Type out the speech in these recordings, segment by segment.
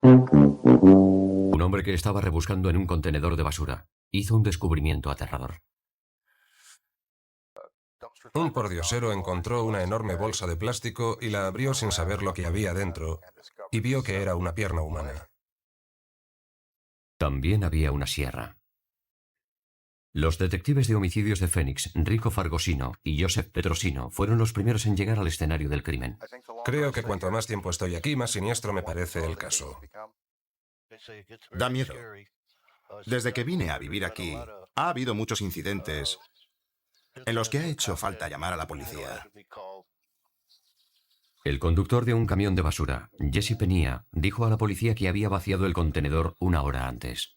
Un hombre que estaba rebuscando en un contenedor de basura hizo un descubrimiento aterrador. Un pordiosero encontró una enorme bolsa de plástico y la abrió sin saber lo que había dentro, y vio que era una pierna humana. También había una sierra. Los detectives de homicidios de Phoenix, Rico Fargosino y Joseph Petrosino, fueron los primeros en llegar al escenario del crimen. Creo que cuanto más tiempo estoy aquí, más siniestro me parece el caso. Da miedo. Desde que vine a vivir aquí, ha habido muchos incidentes en los que ha hecho falta llamar a la policía. El conductor de un camión de basura, Jesse Penia, dijo a la policía que había vaciado el contenedor una hora antes.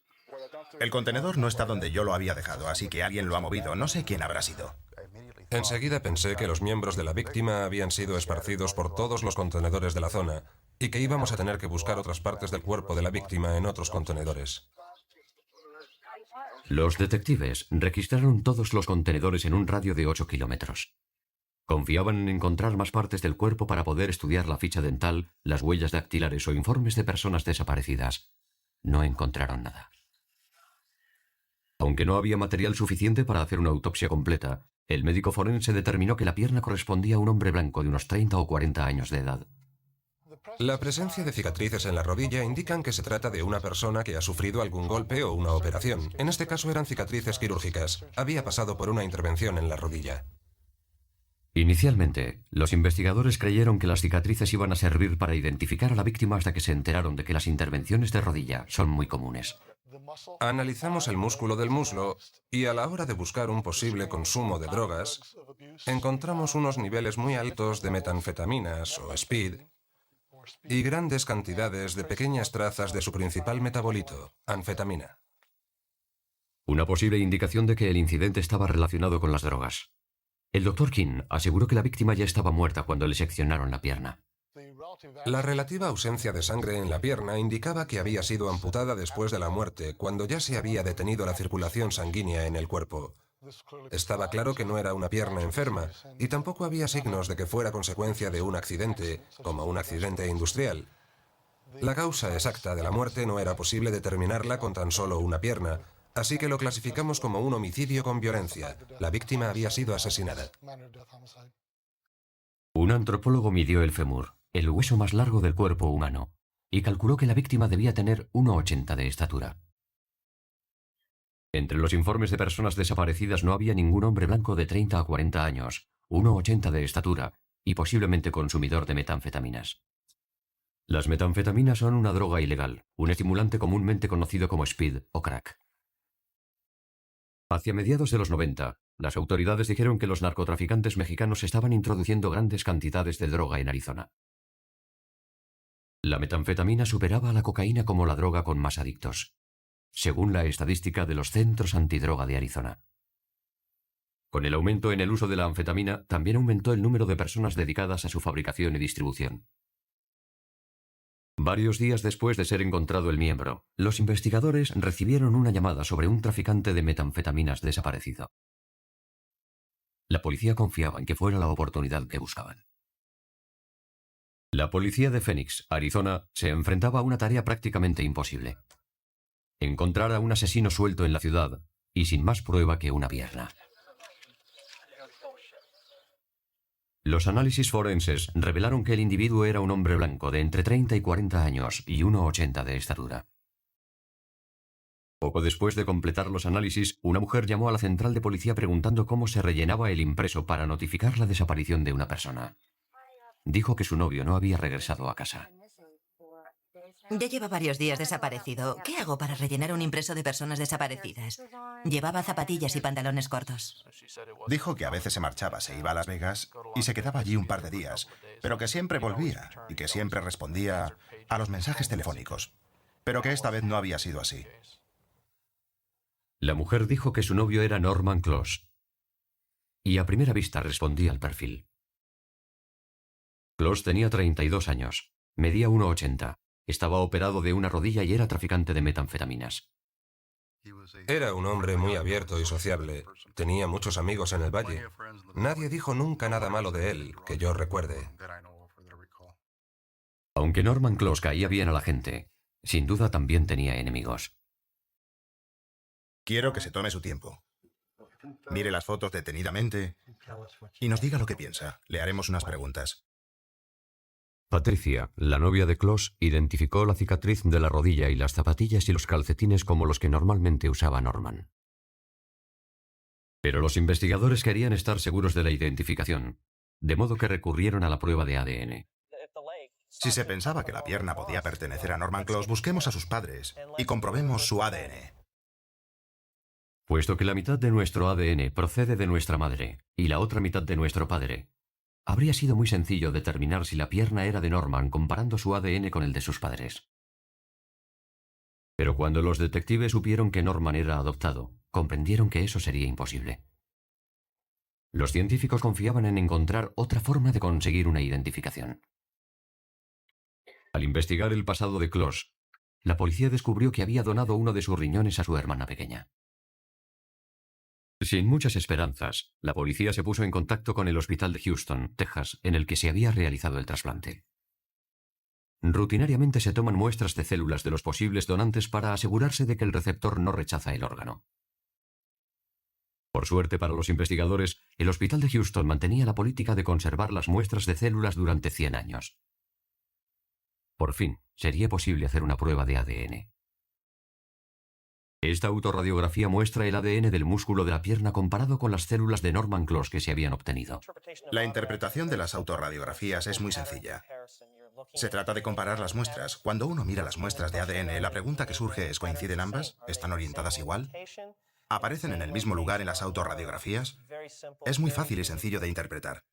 El contenedor no está donde yo lo había dejado, así que alguien lo ha movido. No sé quién habrá sido. Enseguida pensé que los miembros de la víctima habían sido esparcidos por todos los contenedores de la zona y que íbamos a tener que buscar otras partes del cuerpo de la víctima en otros contenedores. Los detectives registraron todos los contenedores en un radio de 8 kilómetros. Confiaban en encontrar más partes del cuerpo para poder estudiar la ficha dental, las huellas dactilares o informes de personas desaparecidas. No encontraron nada. Aunque no había material suficiente para hacer una autopsia completa, el médico forense determinó que la pierna correspondía a un hombre blanco de unos 30 o 40 años de edad. La presencia de cicatrices en la rodilla indican que se trata de una persona que ha sufrido algún golpe o una operación. En este caso eran cicatrices quirúrgicas. Había pasado por una intervención en la rodilla. Inicialmente, los investigadores creyeron que las cicatrices iban a servir para identificar a la víctima hasta que se enteraron de que las intervenciones de rodilla son muy comunes. Analizamos el músculo del muslo y a la hora de buscar un posible consumo de drogas, encontramos unos niveles muy altos de metanfetaminas o speed y grandes cantidades de pequeñas trazas de su principal metabolito, anfetamina. Una posible indicación de que el incidente estaba relacionado con las drogas. El Dr. King aseguró que la víctima ya estaba muerta cuando le seccionaron la pierna. La relativa ausencia de sangre en la pierna indicaba que había sido amputada después de la muerte, cuando ya se había detenido la circulación sanguínea en el cuerpo. Estaba claro que no era una pierna enferma, y tampoco había signos de que fuera consecuencia de un accidente, como un accidente industrial. La causa exacta de la muerte no era posible determinarla con tan solo una pierna, así que lo clasificamos como un homicidio con violencia. La víctima había sido asesinada. Un antropólogo midió el fémur, el hueso más largo del cuerpo humano, y calculó que la víctima debía tener 1,80 de estatura. Entre los informes de personas desaparecidas no había ningún hombre blanco de 30 a 40 años, 1,80 de estatura y posiblemente consumidor de metanfetaminas. Las metanfetaminas son una droga ilegal, un estimulante comúnmente conocido como speed o crack. Hacia mediados de los 90, las autoridades dijeron que los narcotraficantes mexicanos estaban introduciendo grandes cantidades de droga en Arizona. La metanfetamina superaba a la cocaína como la droga con más adictos, según la estadística de los centros antidroga de Arizona. Con el aumento en el uso de la anfetamina, también aumentó el número de personas dedicadas a su fabricación y distribución. Varios días después de ser encontrado el miembro, los investigadores recibieron una llamada sobre un traficante de metanfetaminas desaparecido. La policía confiaba en que fuera la oportunidad que buscaban. La policía de Phoenix, Arizona, se enfrentaba a una tarea prácticamente imposible: encontrar a un asesino suelto en la ciudad y sin más prueba que una pierna. Los análisis forenses revelaron que el individuo era un hombre blanco de entre 30 y 40 años y 1,80 de estatura. Poco después de completar los análisis, una mujer llamó a la central de policía preguntando cómo se rellenaba el impreso para notificar la desaparición de una persona. Dijo que su novio no había regresado a casa. Ya lleva varios días desaparecido. ¿Qué hago para rellenar un impreso de personas desaparecidas? Llevaba zapatillas y pantalones cortos. Dijo que a veces se marchaba, se iba a Las Vegas y se quedaba allí un par de días, pero que siempre volvía y que siempre respondía a los mensajes telefónicos, pero que esta vez no había sido así. La mujer dijo que su novio era Norman Close y a primera vista respondía al perfil. Close tenía 32 años, medía 1,80. Estaba operado de una rodilla y era traficante de metanfetaminas. Era un hombre muy abierto y sociable. Tenía muchos amigos en el valle. Nadie dijo nunca nada malo de él, que yo recuerde. Aunque Norman Close caía bien a la gente, Sin duda también tenía enemigos. Quiero que se tome su tiempo. Mire las fotos detenidamente y nos diga lo que piensa. Le haremos unas preguntas. Patricia, la novia de Klaus, identificó la cicatriz de la rodilla y las zapatillas y los calcetines como los que normalmente usaba Norman. Pero los investigadores querían estar seguros de la identificación, de modo que recurrieron a la prueba de ADN. Si se pensaba que la pierna podía pertenecer a Norman Klaus, busquemos a sus padres y comprobemos su ADN. Puesto que la mitad de nuestro ADN procede de nuestra madre y la otra mitad de nuestro padre, habría sido muy sencillo determinar si la pierna era de Norman comparando su ADN con el de sus padres. Pero cuando los detectives supieron que Norman era adoptado, comprendieron que eso sería imposible. Los científicos confiaban en encontrar otra forma de conseguir una identificación. Al investigar el pasado de Klaus, la policía descubrió que había donado uno de sus riñones a su hermana pequeña. Sin muchas esperanzas, la policía se puso en contacto con el hospital de Houston, Texas, en el que se había realizado el trasplante. Rutinariamente se toman muestras de células de los posibles donantes para asegurarse de que el receptor no rechaza el órgano. Por suerte para los investigadores, el hospital de Houston mantenía la política de conservar las muestras de células durante 100 años. Por fin, sería posible hacer una prueba de ADN. Esta autorradiografía muestra el ADN del músculo de la pierna comparado con las células de Norman Klaus que se habían obtenido. La interpretación de las autorradiografías es muy sencilla. Se trata de comparar las muestras. Cuando uno mira las muestras de ADN, la pregunta que surge es: ¿coinciden ambas? ¿Están orientadas igual? ¿Aparecen en el mismo lugar en las autorradiografías? Es muy fácil y sencillo de interpretar.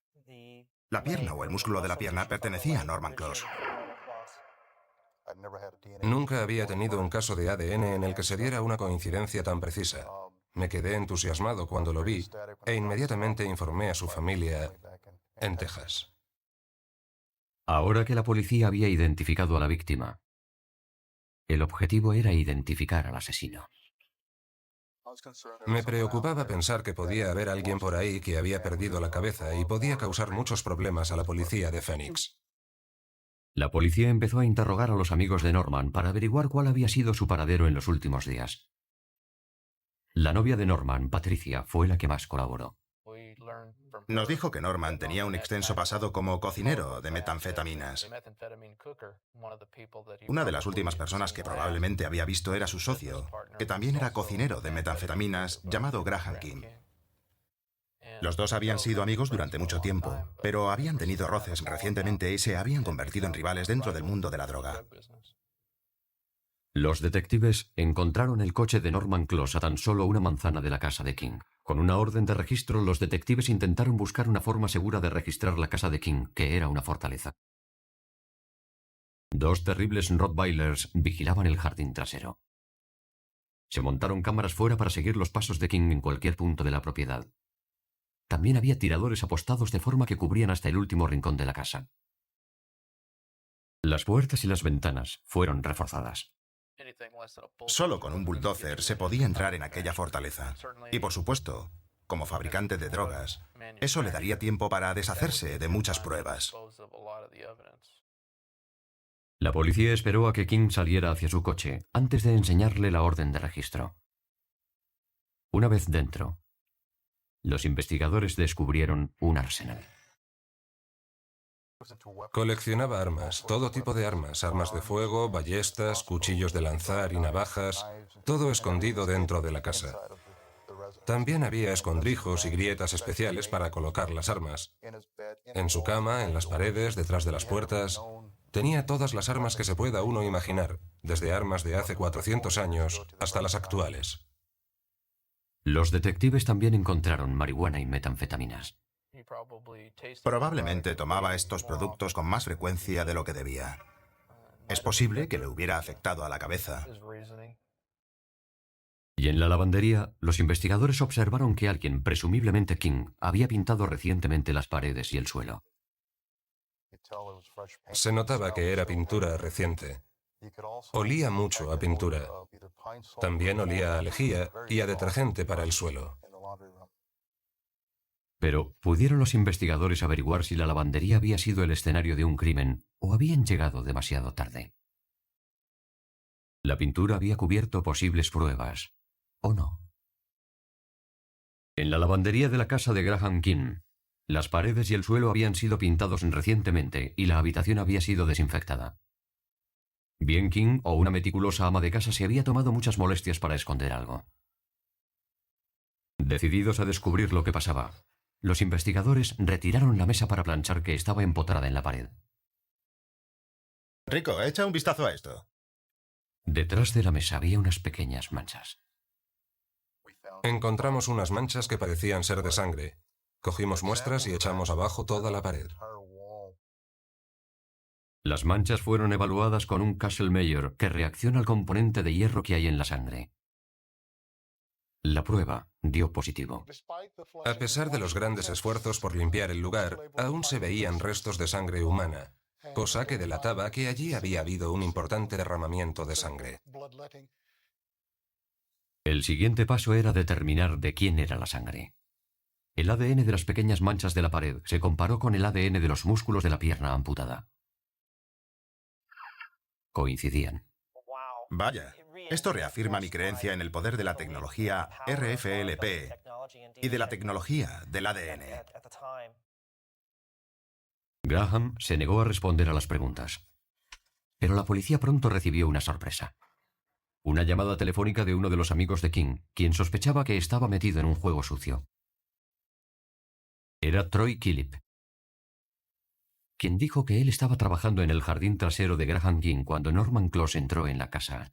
La pierna o el músculo de la pierna pertenecía a Norman Klaus. Nunca había tenido un caso de ADN en el que se diera una coincidencia tan precisa. Me quedé entusiasmado cuando lo vi e inmediatamente informé a su familia en Texas. Ahora que la policía había identificado a la víctima, el objetivo era identificar al asesino. Me preocupaba pensar que podía haber alguien por ahí que había perdido la cabeza y podía causar muchos problemas a la policía de Phoenix. La policía empezó a interrogar a los amigos de Norman para averiguar cuál había sido su paradero en los últimos días. La novia de Norman, Patricia, fue la que más colaboró. Nos dijo que Norman tenía un extenso pasado como cocinero de metanfetaminas. Una de las últimas personas que probablemente había visto era su socio, que también era cocinero de metanfetaminas, llamado Graham King. Los dos habían sido amigos durante mucho tiempo, pero habían tenido roces recientemente y se habían convertido en rivales dentro del mundo de la droga. Los detectives encontraron el coche de Norman Klaus a tan solo una manzana de la casa de King. Con una orden de registro, los detectives intentaron buscar una forma segura de registrar la casa de King, que era una fortaleza. 2 terribles Rottweilers vigilaban el jardín trasero. Se montaron cámaras fuera para seguir los pasos de King en cualquier punto de la propiedad. También había tiradores apostados de forma que cubrían hasta el último rincón de la casa. Las puertas y las ventanas fueron reforzadas. Solo con un bulldozer se podía entrar en aquella fortaleza. Y por supuesto, como fabricante de drogas, eso le daría tiempo para deshacerse de muchas pruebas. La policía esperó a que King saliera hacia su coche antes de enseñarle la orden de registro. Una vez dentro, los investigadores descubrieron un arsenal. Coleccionaba armas, todo tipo de armas, armas de fuego, ballestas, cuchillos de lanzar y navajas, todo escondido dentro de la casa. También había escondrijos y grietas especiales para colocar las armas. En su cama, en las paredes, detrás de las puertas, tenía todas las armas que se pueda uno imaginar, desde armas de hace 400 años hasta las actuales. Los detectives también encontraron marihuana y metanfetaminas. Probablemente tomaba estos productos con más frecuencia de lo que debía. Es posible que le hubiera afectado a la cabeza. Y en la lavandería, los investigadores observaron que alguien, presumiblemente King, había pintado recientemente las paredes y el suelo. Se notaba que era pintura reciente. Olía mucho a pintura. También olía a lejía y a detergente para el suelo. Pero, ¿pudieron los investigadores averiguar si la lavandería había sido el escenario de un crimen o habían llegado demasiado tarde? La pintura había cubierto posibles pruebas. ¿O no? En la lavandería de la casa de Graham King, las paredes y el suelo habían sido pintados recientemente y la habitación había sido desinfectada. Bien King o una meticulosa ama de casa se había tomado muchas molestias para esconder algo. Decididos a descubrir lo que pasaba, los investigadores retiraron la mesa para planchar que estaba empotrada en la pared. Rico, echa un vistazo a esto. Detrás de la mesa había unas pequeñas manchas. Encontramos unas manchas que parecían ser de sangre. Cogimos muestras y echamos abajo toda la pared. Las manchas fueron evaluadas con un Castle-Meyer que reacciona al componente de hierro que hay en la sangre. La prueba dio positivo. A pesar de los grandes esfuerzos por limpiar el lugar, aún se veían restos de sangre humana, cosa que delataba que allí había habido un importante derramamiento de sangre. El siguiente paso era determinar de quién era la sangre. El ADN de las pequeñas manchas de la pared se comparó con el ADN de los músculos de la pierna amputada. Coincidían. Vaya, esto reafirma mi creencia en el poder de la tecnología RFLP y de la tecnología del ADN. Graham se negó a responder a las preguntas. Pero la policía pronto recibió una sorpresa. Una llamada telefónica de uno de los amigos de King, quien sospechaba que estaba metido en un juego sucio. Era Troy Killip, quien dijo que él estaba trabajando en el jardín trasero de Graham King cuando Norman Close entró en la casa.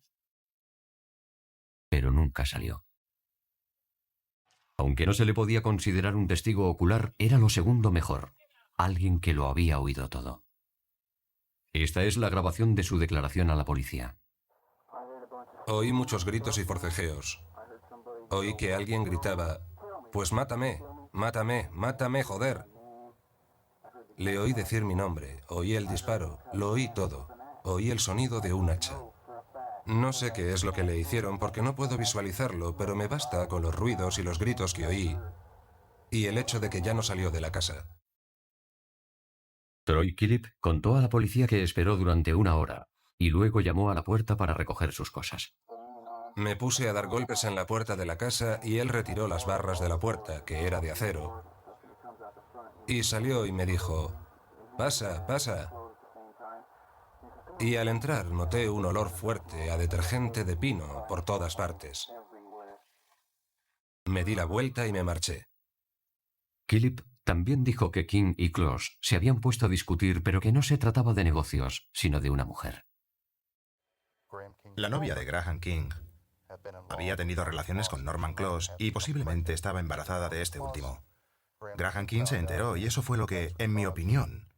Pero nunca salió. Aunque no se le podía considerar un testigo ocular, era lo segundo mejor, alguien que lo había oído todo. Esta es la grabación de su declaración a la policía. Oí muchos gritos y forcejeos. Oí que alguien gritaba, «Pues mátame, mátame, mátame, joder». Le oí decir mi nombre, oí el disparo, lo oí todo. Oí el sonido de un hacha. No sé qué es lo que le hicieron porque no puedo visualizarlo, pero me basta con los ruidos y los gritos que oí y el hecho de que ya no salió de la casa. Troy Killip contó a la policía que esperó durante 1 hora y luego llamó a la puerta para recoger sus cosas. Me puse a dar golpes en la puerta de la casa y él retiró las barras de la puerta, que era de acero. Y salió y me dijo, «Pasa, pasa». Y al entrar noté un olor fuerte a detergente de pino por todas partes. Me di la vuelta y me marché. Killip también dijo que King y Close se habían puesto a discutir, pero que no se trataba de negocios, sino de una mujer. La novia de Graham King había tenido relaciones con Norman Close y posiblemente estaba embarazada de este último. Graham King se enteró y eso fue lo que, en mi opinión,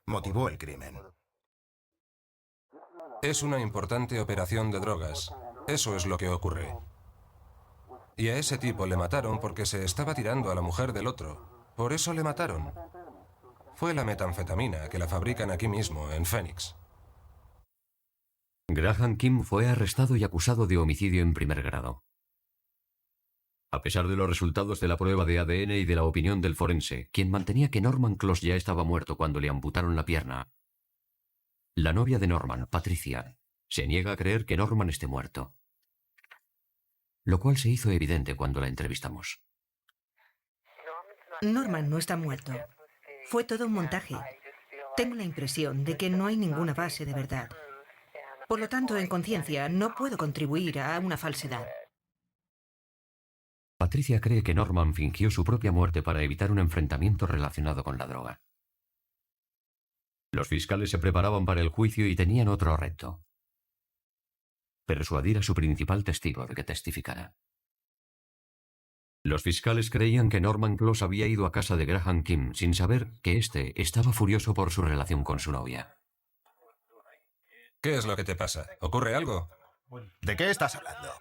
motivó el crimen. Es una importante operación de drogas. Eso es lo que ocurre. Y a ese tipo le mataron porque se estaba tirando a la mujer del otro. Por eso le mataron. Fue la metanfetamina que la fabrican aquí mismo, en Phoenix. Graham King fue arrestado y acusado de homicidio en primer grado. A pesar de los resultados de la prueba de ADN y de la opinión del forense, quien mantenía que Norman Close ya estaba muerto cuando le amputaron la pierna, la novia de Norman, Patricia, se niega a creer que Norman esté muerto. Lo cual se hizo evidente cuando la entrevistamos. Norman no está muerto. Fue todo un montaje. Tengo la impresión de que no hay ninguna base de verdad. Por lo tanto, en conciencia, no puedo contribuir a una falsedad. Patricia cree que Norman fingió su propia muerte para evitar un enfrentamiento relacionado con la droga. Los fiscales se preparaban para el juicio y tenían otro reto: persuadir a su principal testigo de que testificara. Los fiscales creían que Norman Close había ido a casa de Graham King sin saber que éste estaba furioso por su relación con su novia. ¿Qué es lo que te pasa? ¿Ocurre algo? ¿De qué estás hablando?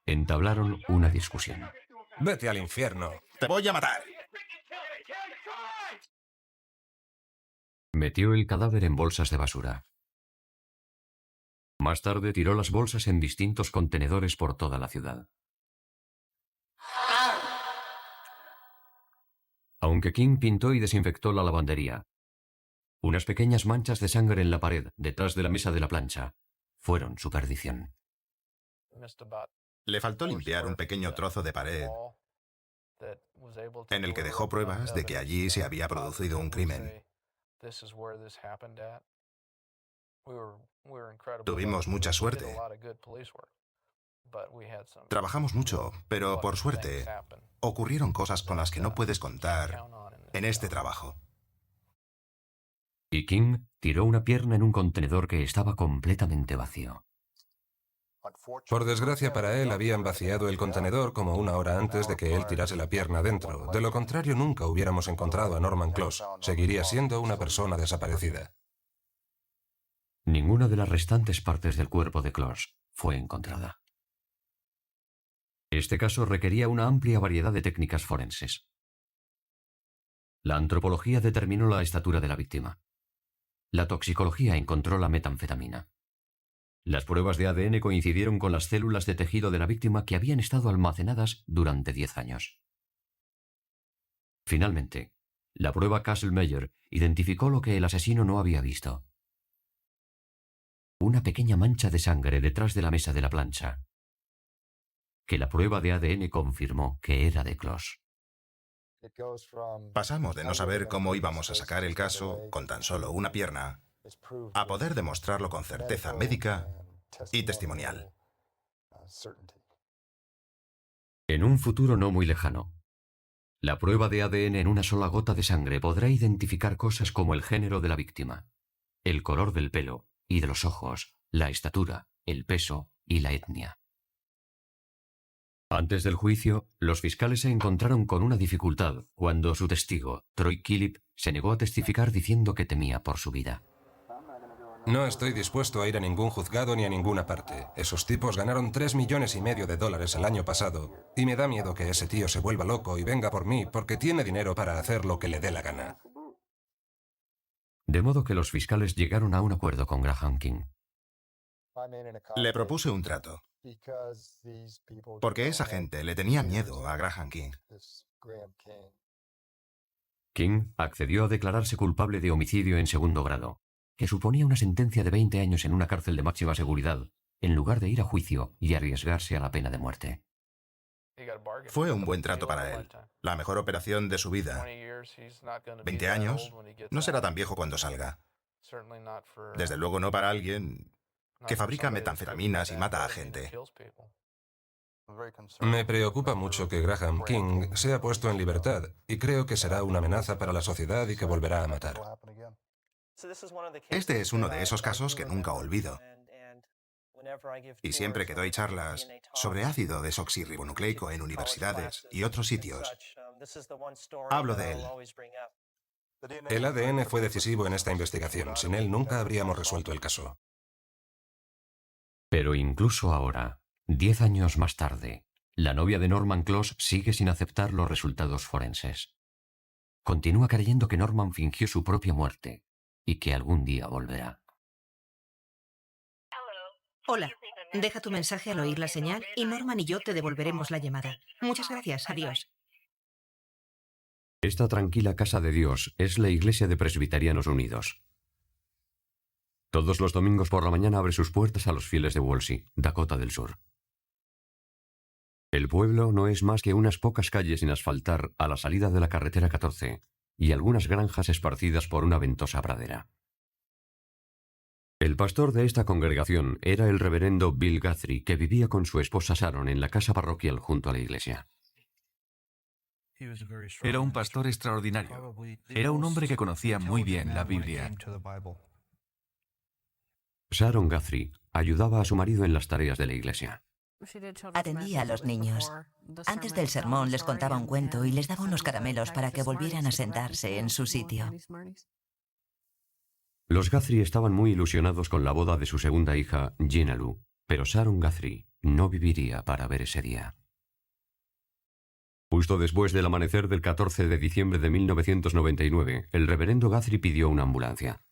Entablaron una discusión. Vete al infierno. ¡Te voy a matar! Metió el cadáver en bolsas de basura. Más tarde tiró las bolsas en distintos contenedores por toda la ciudad. Aunque King pintó y desinfectó la lavandería, unas pequeñas manchas de sangre en la pared detrás de la mesa de la plancha fueron su perdición. Le faltó limpiar un pequeño trozo de pared en el que dejó pruebas de que allí se había producido un crimen. Tuvimos mucha suerte. Trabajamos mucho, pero por suerte ocurrieron cosas con las que no puedes contar en este trabajo. Y King tiró una pierna en un contenedor que estaba completamente vacío. Por desgracia para él, habían vaciado el contenedor como una hora antes de que él tirase la pierna dentro. De lo contrario, nunca hubiéramos encontrado a Norman Close. Seguiría siendo una persona desaparecida. Ninguna de las restantes partes del cuerpo de Close fue encontrada. Este caso requería una amplia variedad de técnicas forenses. La antropología determinó la estatura de la víctima. La toxicología encontró la metanfetamina. Las pruebas de ADN coincidieron con las células de tejido de la víctima que habían estado almacenadas durante 10 años. Finalmente, la prueba Castle-Meyer identificó lo que el asesino no había visto. Una pequeña mancha de sangre detrás de la mesa de la plancha, que la prueba de ADN confirmó que era de Close. Pasamos de no saber cómo íbamos a sacar el caso con tan solo una pierna a poder demostrarlo con certeza médica y testimonial. En un futuro no muy lejano, la prueba de ADN en una sola gota de sangre podrá identificar cosas como el género de la víctima, el color del pelo y de los ojos, la estatura, el peso y la etnia. Antes del juicio, los fiscales se encontraron con una dificultad cuando su testigo, Troy Killip, se negó a testificar diciendo que temía por su vida. No estoy dispuesto a ir a ningún juzgado ni a ninguna parte. Esos tipos ganaron $3,5 millones el año pasado. Y me da miedo que ese tío se vuelva loco y venga por mí porque tiene dinero para hacer lo que le dé la gana. De modo que los fiscales llegaron a un acuerdo con Graham King. Le propuse un trato, porque esa gente le tenía miedo a Graham King. King accedió a declararse culpable de homicidio en segundo grado, que suponía una sentencia de 20 años en una cárcel de máxima seguridad, en lugar de ir a juicio y arriesgarse a la pena de muerte. Fue un buen trato para él, la mejor operación de su vida. 20 años, no será tan viejo cuando salga. Desde luego no para alguien que fabrica metanfetaminas y mata a gente. Me preocupa mucho que Graham King sea puesto en libertad y creo que será una amenaza para la sociedad y que volverá a matar. Este es uno de esos casos que nunca olvido. Y siempre que doy charlas sobre ácido desoxirribonucleico en universidades y otros sitios, hablo de él. El ADN fue decisivo en esta investigación. Sin él nunca habríamos resuelto el caso. Pero incluso ahora, 10 años más tarde, la novia de Norman Close sigue sin aceptar los resultados forenses. Continúa creyendo que Norman fingió su propia muerte y que algún día volverá. Hola, deja tu mensaje al oír la señal y Norman y yo te devolveremos la llamada. Muchas gracias, adiós. Esta tranquila casa de Dios es la Iglesia de Presbiterianos Unidos. Todos los domingos por la mañana abre sus puertas a los fieles de Wolsey, Dakota del Sur. El pueblo no es más que unas pocas calles sin asfaltar a la salida de la carretera 14 y algunas granjas esparcidas por una ventosa pradera. El pastor de esta congregación era el reverendo Bill Guthrie, que vivía con su esposa Sharon en la casa parroquial junto a la iglesia. Era un pastor extraordinario. Era un hombre que conocía muy bien la Biblia. Sharon Guthrie ayudaba a su marido en las tareas de la iglesia. Atendía a los niños. Antes del sermón les contaba un cuento y les daba unos caramelos para que volvieran a sentarse en su sitio. Los Guthrie estaban muy ilusionados con la boda de su segunda hija, Gina Lou, pero Sharon Guthrie no viviría para ver ese día. Justo después del amanecer del 14 de diciembre de 1999, el reverendo Guthrie pidió una ambulancia.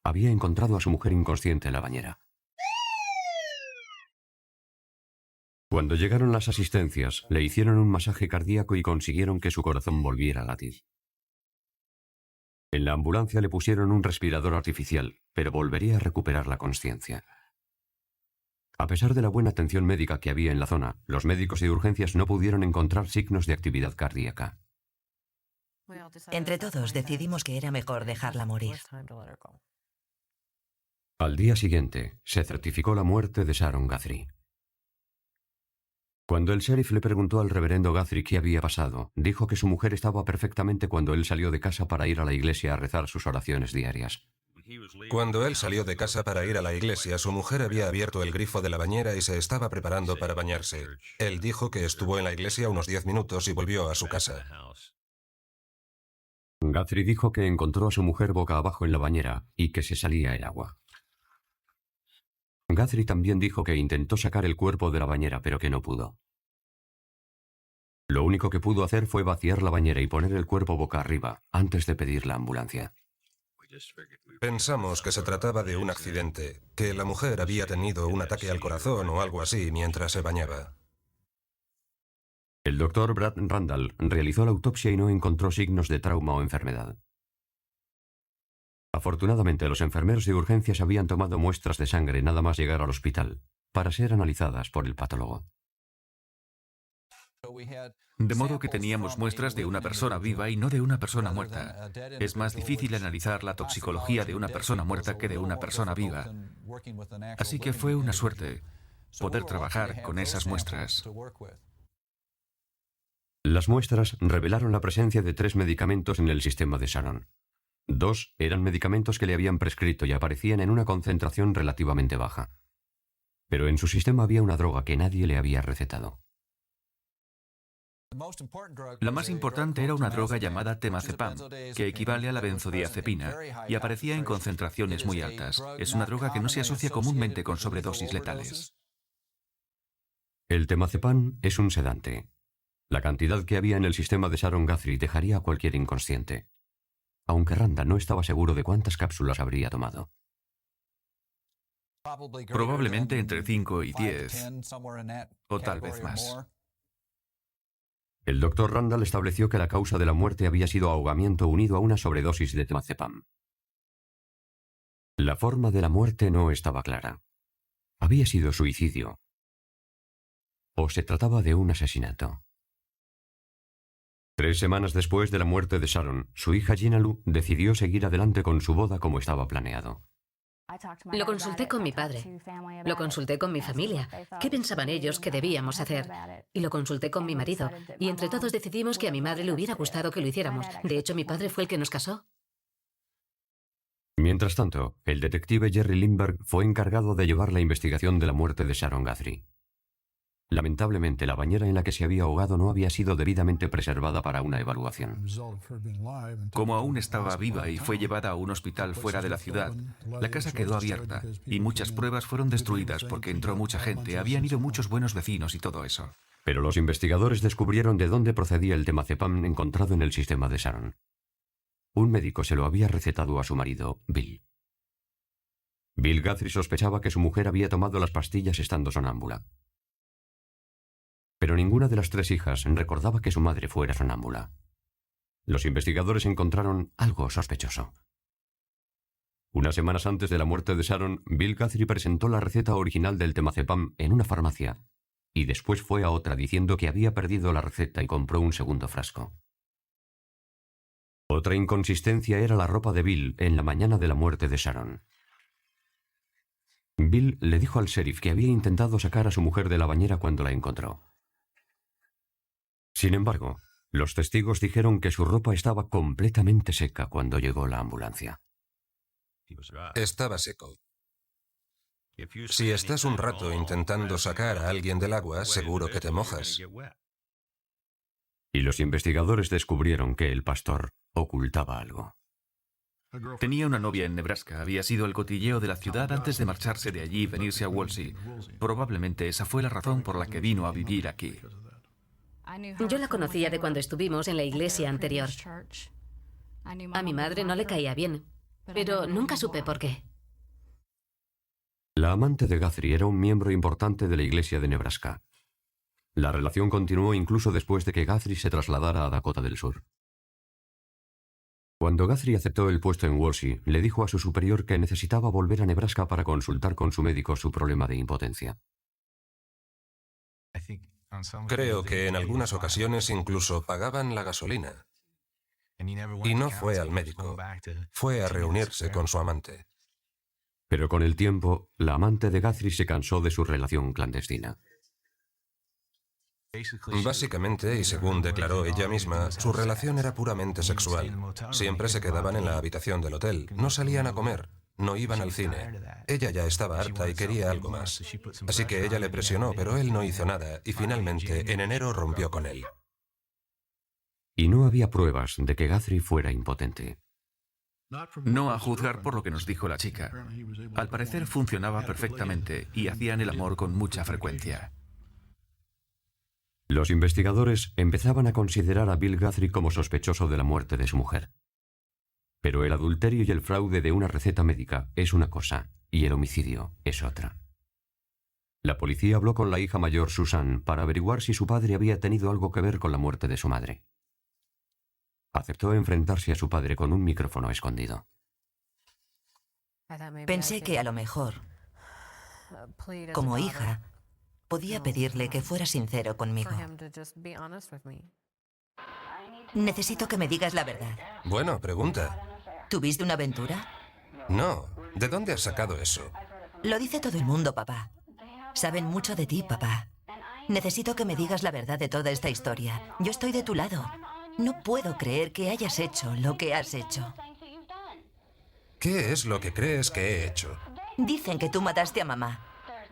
Había encontrado a su mujer inconsciente en la bañera. Cuando llegaron las asistencias, le hicieron un masaje cardíaco y consiguieron que su corazón volviera a latir. En la ambulancia le pusieron un respirador artificial, pero volvería a recuperar la consciencia. A pesar de la buena atención médica que había en la zona, los médicos de urgencias no pudieron encontrar signos de actividad cardíaca. Entre todos decidimos que era mejor dejarla morir. Al día siguiente, se certificó la muerte de Sharon Guthrie. Cuando el sheriff le preguntó al reverendo Guthrie qué había pasado, dijo que su mujer estaba perfectamente cuando él salió de casa para ir a la iglesia a rezar sus oraciones diarias. Cuando él salió de casa para ir a la iglesia, su mujer había abierto el grifo de la bañera y se estaba preparando para bañarse. Él dijo que estuvo en la iglesia unos 10 minutos y volvió a su casa. Guthrie dijo que encontró a su mujer boca abajo en la bañera y que se salía el agua. Guthrie también dijo que intentó sacar el cuerpo de la bañera, pero que no pudo. Lo único que pudo hacer fue vaciar la bañera y poner el cuerpo boca arriba, antes de pedir la ambulancia. Pensamos que se trataba de un accidente, que la mujer había tenido un ataque al corazón o algo así mientras se bañaba. El doctor Brad Randall realizó la autopsia y no encontró signos de trauma o enfermedad. Afortunadamente, los enfermeros de urgencias habían tomado muestras de sangre nada más llegar al hospital, para ser analizadas por el patólogo. De modo que teníamos muestras de una persona viva y no de una persona muerta. Es más difícil analizar la toxicología de una persona muerta que de una persona viva. Así que fue una suerte poder trabajar con esas muestras. Las muestras revelaron la presencia de 3 medicamentos en el sistema de Sharon. 2 eran medicamentos que le habían prescrito y aparecían en una concentración relativamente baja. Pero en su sistema había una droga que nadie le había recetado. La más importante era una droga llamada temazepam, que equivale a la benzodiazepina, y aparecía en concentraciones muy altas. Es una droga que no se asocia comúnmente con sobredosis letales. El temazepam es un sedante. La cantidad que había en el sistema de Sharon Guthrie dejaría a cualquier inconsciente, aunque Randall no estaba seguro de cuántas cápsulas habría tomado. Probablemente entre 5 y 10, o tal vez más. El doctor Randall estableció que la causa de la muerte había sido ahogamiento unido a una sobredosis de temazepam. La forma de la muerte no estaba clara. ¿Había sido suicidio? ¿O se trataba de un asesinato? 3 semanas después de la muerte de Sharon, su hija Gina Lou decidió seguir adelante con su boda como estaba planeado. Lo consulté con mi padre, lo consulté con mi familia, qué pensaban ellos que debíamos hacer, y lo consulté con mi marido, y entre todos decidimos que a mi madre le hubiera gustado que lo hiciéramos. De hecho, mi padre fue el que nos casó. Mientras tanto, el detective Jerry Lindbergh fue encargado de llevar la investigación de la muerte de Sharon Guthrie. Lamentablemente, la bañera en la que se había ahogado no había sido debidamente preservada para una evaluación. Como aún estaba viva y fue llevada a un hospital fuera de la ciudad, la casa quedó abierta y muchas pruebas fueron destruidas porque entró mucha gente, habían ido muchos buenos vecinos y todo eso. Pero los investigadores descubrieron de dónde procedía el temazepam encontrado en el sistema de Sharon. Un médico se lo había recetado a su marido, Bill. Bill Guthrie sospechaba que su mujer había tomado las pastillas estando sonámbula. Pero ninguna de las 3 hijas recordaba que su madre fuera sonámbula. Los investigadores encontraron algo sospechoso. Unas semanas antes de la muerte de Sharon, Bill Guthrie presentó la receta original del temazepam en una farmacia y después fue a otra diciendo que había perdido la receta y compró un segundo frasco. Otra inconsistencia era la ropa de Bill en la mañana de la muerte de Sharon. Bill le dijo al sheriff que había intentado sacar a su mujer de la bañera cuando la encontró. Sin embargo, los testigos dijeron que su ropa estaba completamente seca cuando llegó la ambulancia. Estaba seco. Si estás un rato intentando sacar a alguien del agua, seguro que te mojas. Y los investigadores descubrieron que el pastor ocultaba algo. Tenía una novia en Nebraska, había sido el cotilleo de la ciudad antes de marcharse de allí y venirse a Wolsey. Probablemente esa fue la razón por la que vino a vivir aquí. Yo la conocía de cuando estuvimos en la iglesia anterior. A mi madre no le caía bien, pero nunca supe por qué. La amante de Guthrie era un miembro importante de la iglesia de Nebraska. La relación continuó incluso después de que Guthrie se trasladara a Dakota del Sur. Cuando Guthrie aceptó el puesto en Wolsey, le dijo a su superior que necesitaba volver a Nebraska para consultar con su médico su problema de impotencia. Creo que en algunas ocasiones incluso pagaban la gasolina. Y no fue al médico, fue a reunirse con su amante. Pero con el tiempo, la amante de Guthrie se cansó de su relación clandestina. Básicamente, y según declaró ella misma, su relación era puramente sexual. Siempre se quedaban en la habitación del hotel, no salían a comer, no iban al cine. Ella ya estaba harta y quería algo más. Así que ella le presionó, pero él no hizo nada y finalmente en enero rompió con él. Y no había pruebas de que Guthrie fuera impotente. No a juzgar por lo que nos dijo la chica. Al parecer funcionaba perfectamente y hacían el amor con mucha frecuencia. Los investigadores empezaban a considerar a Bill Guthrie como sospechoso de la muerte de su mujer. Pero el adulterio y el fraude de una receta médica es una cosa y el homicidio es otra. La policía habló con la hija mayor Susan para averiguar si su padre había tenido algo que ver con la muerte de su madre. Aceptó enfrentarse a su padre con un micrófono escondido. Pensé que a lo mejor, como hija, podía pedirle que fuera sincero conmigo. Necesito que me digas la verdad. Bueno, pregunta. ¿Tuviste una aventura? No, ¿de dónde has sacado eso? Lo dice todo el mundo, papá. Saben mucho de ti, papá. Necesito que me digas la verdad de toda esta historia. Yo estoy de tu lado. No puedo creer que hayas hecho lo que has hecho. ¿Qué es lo que crees que he hecho? Dicen que tú mataste a mamá.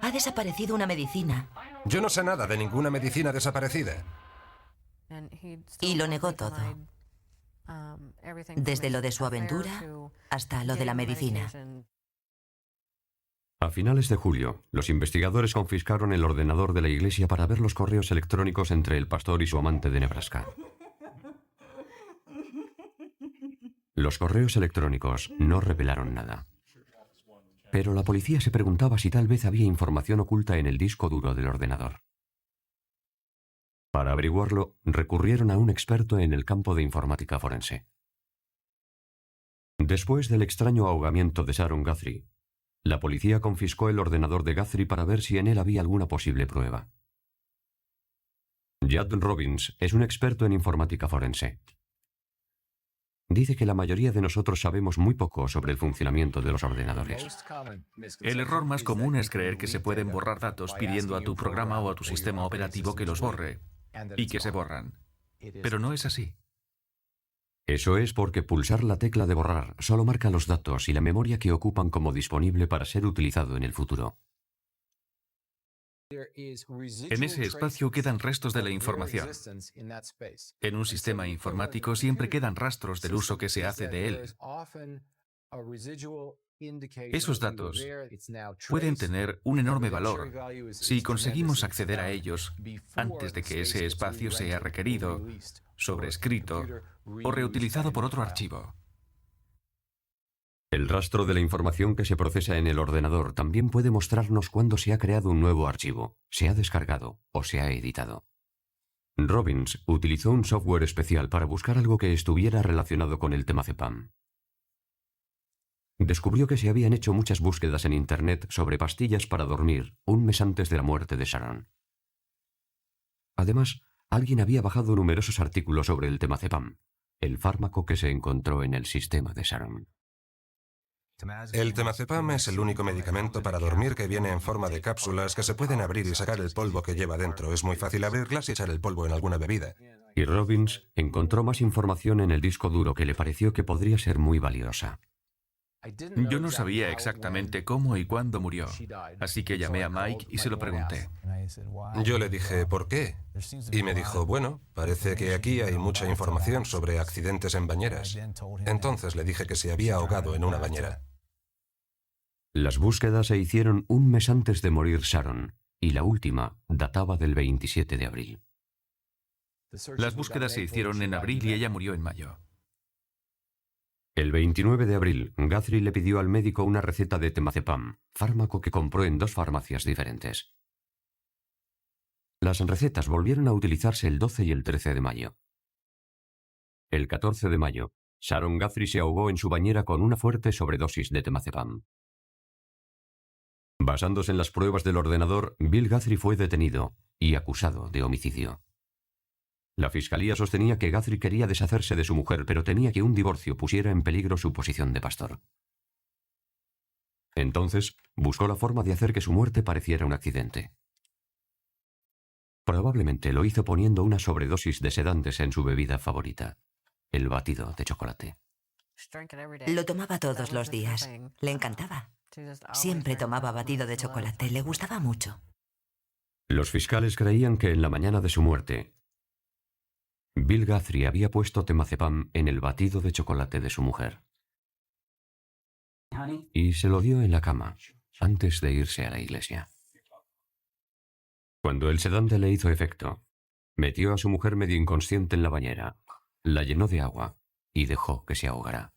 Ha desaparecido una medicina. Yo no sé nada de ninguna medicina desaparecida. Y lo negó todo. Desde lo de su aventura hasta lo de la medicina. A finales de julio, los investigadores confiscaron el ordenador de la iglesia para ver los correos electrónicos entre el pastor y su amante de Nebraska. Los correos electrónicos no revelaron nada. Pero la policía se preguntaba si tal vez había información oculta en el disco duro del ordenador. Para averiguarlo, recurrieron a un experto en el campo de informática forense. Después del extraño ahogamiento de Sharon Guthrie, la policía confiscó el ordenador de Guthrie para ver si en él había alguna posible prueba. Judd Robbins es un experto en informática forense. Dice que la mayoría de nosotros sabemos muy poco sobre el funcionamiento de los ordenadores. El error más común es creer que se pueden borrar datos pidiendo a tu programa o a tu sistema operativo que los borre, y que se borran. Pero no es así. Eso es porque pulsar la tecla de borrar solo marca los datos y la memoria que ocupan como disponible para ser utilizado en el futuro. En ese espacio quedan restos de la información. En un sistema informático siempre quedan rastros del uso que se hace de él. Esos datos pueden tener un enorme valor si conseguimos acceder a ellos antes de que ese espacio sea requerido, sobrescrito o reutilizado por otro archivo. El rastro de la información que se procesa en el ordenador también puede mostrarnos cuándo se ha creado un nuevo archivo, se ha descargado o se ha editado. Robbins utilizó un software especial para buscar algo que estuviera relacionado con el temazepam. Descubrió que se habían hecho muchas búsquedas en Internet sobre pastillas para dormir un mes antes de la muerte de Sharon. Además, alguien había bajado numerosos artículos sobre el temazepam, el fármaco que se encontró en el sistema de Sharon. El temazepam es el único medicamento para dormir que viene en forma de cápsulas que se pueden abrir y sacar el polvo que lleva dentro. Es muy fácil abrirlas y echar el polvo en alguna bebida. Y Robbins encontró más información en el disco duro que le pareció que podría ser muy valiosa. Yo no sabía exactamente cómo y cuándo murió, así que llamé a Mike y se lo pregunté. Yo le dije, ¿por qué? Y me dijo, bueno, parece que aquí hay mucha información sobre accidentes en bañeras. Entonces le dije que se había ahogado en una bañera. Las búsquedas se hicieron un mes antes de morir Sharon, y la última databa del 27 de abril. Las búsquedas se hicieron en abril y ella murió en mayo. El 29 de abril, Guthrie le pidió al médico una receta de temazepam, fármaco que compró en 2 farmacias diferentes. Las recetas volvieron a utilizarse el 12 y el 13 de mayo. El 14 de mayo, Sharon Guthrie se ahogó en su bañera con una fuerte sobredosis de temazepam. Basándose en las pruebas del ordenador, Bill Guthrie fue detenido y acusado de homicidio. La fiscalía sostenía que Guthrie quería deshacerse de su mujer, pero temía que un divorcio pusiera en peligro su posición de pastor. Entonces, buscó la forma de hacer que su muerte pareciera un accidente. Probablemente lo hizo poniendo una sobredosis de sedantes en su bebida favorita, el batido de chocolate. Lo tomaba todos los días. Le encantaba. Siempre tomaba batido de chocolate. Le gustaba mucho. Los fiscales creían que en la mañana de su muerte, Bill Guthrie había puesto temazepam en el batido de chocolate de su mujer y se lo dio en la cama antes de irse a la iglesia. Cuando el sedante le hizo efecto, metió a su mujer medio inconsciente en la bañera, la llenó de agua y dejó que se ahogara.